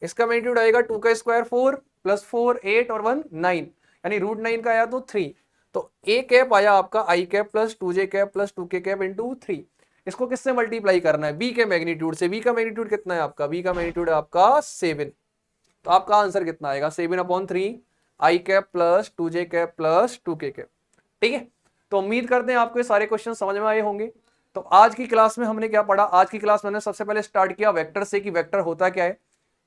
इसका मैग्नीट्यूड आएगा 2 का स्क्वायर 4 प्लस 4 8 और 1 9, यानी √9 का आया तो 3, तो ए कैप आया आपका I cap plus 2j cap plus 2k cap into 3। इसको किससे मल्टीप्लाई करना है, बी के मैग्नीट्यूड से। बी का मैग्नीट्यूड कितना है आपका, बी का मैग्नीट्यूड है आपका 7, तो आपका आंसर कितना आएगा 7/3 I cap plus 2j cap plus 2k cap. ठीक है, तो उम्मीद करते हैं आपको ये सारे क्वेश्चन समझ में आए होंगे। तो आज की क्लास में हमने क्या पढ़ा, आज की क्लास में हमने सबसे पहले स्टार्ट किया वेक्टर से कि वेक्टर होता क्या है।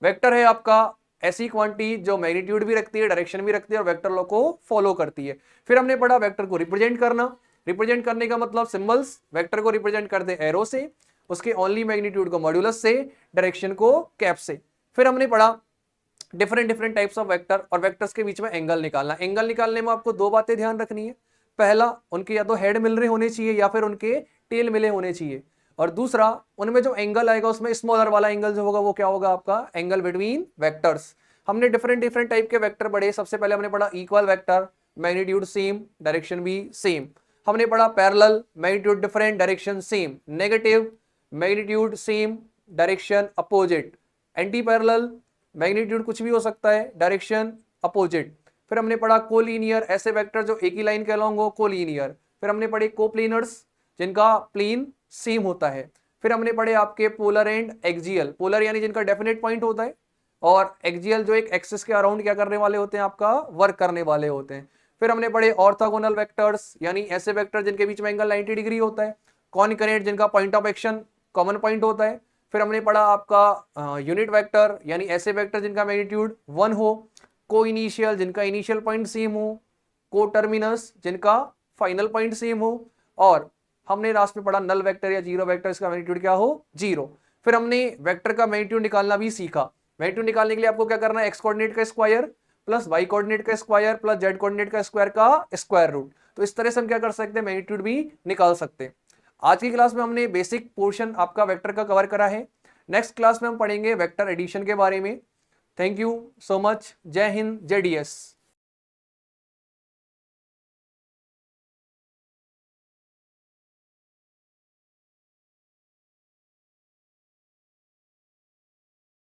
वेक्टर है आपका ऐसी क्वांटिटी जो मैग्नीट्यूड भी रखती है डायरेक्शन भी रखती है और वेक्टर लॉ को फॉलो करती है। फिर हमने पढ़ा वेक्टर को रिप्रेजेंट करना, रिप्रेजेंट करने का मतलब सिंबल्स, वेक्टर को रिप्रेजेंट करते एरो से, उसके ओनली मैग्नीट्यूड को मॉड्यूलस से, डायरेक्शन को कैप से। फिर हमने पढ़ा डिफरेंट टाइप्स ऑफ वेक्टर और वेक्टर्स के बीच में एंगल निकालना। एंगल निकालने में आपको दो बातें ध्यान रखनी है, पहला उनके या तो हेड मिल रहे होने चाहिए या फिर उनके टेल मिले होने चाहिए, और दूसरा उनमें जो एंगल आएगा उसमें स्मॉलर वाला एंगल जो होगा वो क्या होगा आपका एंगल बिटवीन वेक्टर्स। हमने डिफरेंट डिफरेंट टाइप के वेक्टर पढ़े। सबसे पहले हमने पढ़ा equal vector, magnitude same, direction भी सेम। हमने पढ़ा parallel, magnitude different, direction same. Negative, magnitude same, direction opposite. Anti parallel, magnitude कुछ भी हो सकता है, डायरेक्शन अपोजिट। फिर हमने पढ़ा कोलिनियर, ऐसे वेक्टर जो एक ही लाइन के अलॉन्ग हो, कोलिनियर। फिर हमने पढ़े कोप्लेनर्स, जिनका प्लेन सेम होता है। फिर हमने पढ़े आपके पोलर एंड एक्सियल, पोलर यानी जिनका डेफिनेट पॉइंट होता है, और एक्सियल जो एक एक्सिस के अराउंड क्या करने वाले होते हैं, आपका वर्क करने वाले होते हैं। फिर हमने पढ़े ऑर्थोगोनल वेक्टर्स, यानी ऐसे वेक्टर जिनके बीच में एंगल 90 डिग्री होता है। कॉन्करेंट, जिनका point of action common point होता है। फिर हमने पढ़ा आपका यूनिट वेक्टर, यानी ऐसे वेक्टर जिनका मैग्नीट्यूड 1 हो। को इनिशियल, जिनका इनिशियल पॉइंट सेम हो। को टर्मिनस, जिनका फाइनल पॉइंट सेम हो। और हमने लास्ट में पढ़ा नल वेक्टर या जीरो वेक्टर, इसका मैग्नीट्यूड क्या हो, जीरो। फिर हमने वेक्टर का मैग्नीट्यूड निकालना भी सीखा। मैग्नीट्यूड निकालने के लिए आपको क्या करना है, एक्स कोऑर्डिनेट का स्क्वायर प्लस वाई कोऑर्डिनेट का स्क्वायर प्लस जेड कोऑर्डिनेट का स्क्वायर का स्क्वायर रूट। तो इस तरह से हम क्या कर सकते हैं, मैग्नीट्यूड भी निकाल सकते हैं। आज की क्लास में हमने बेसिक पोर्शन आपका वेक्टर का कवर करा है। नेक्स्ट क्लास में हम पढ़ेंगे वेक्टर एडिशन के बारे में। Thank you so much. जय हिंद, जय डीएस।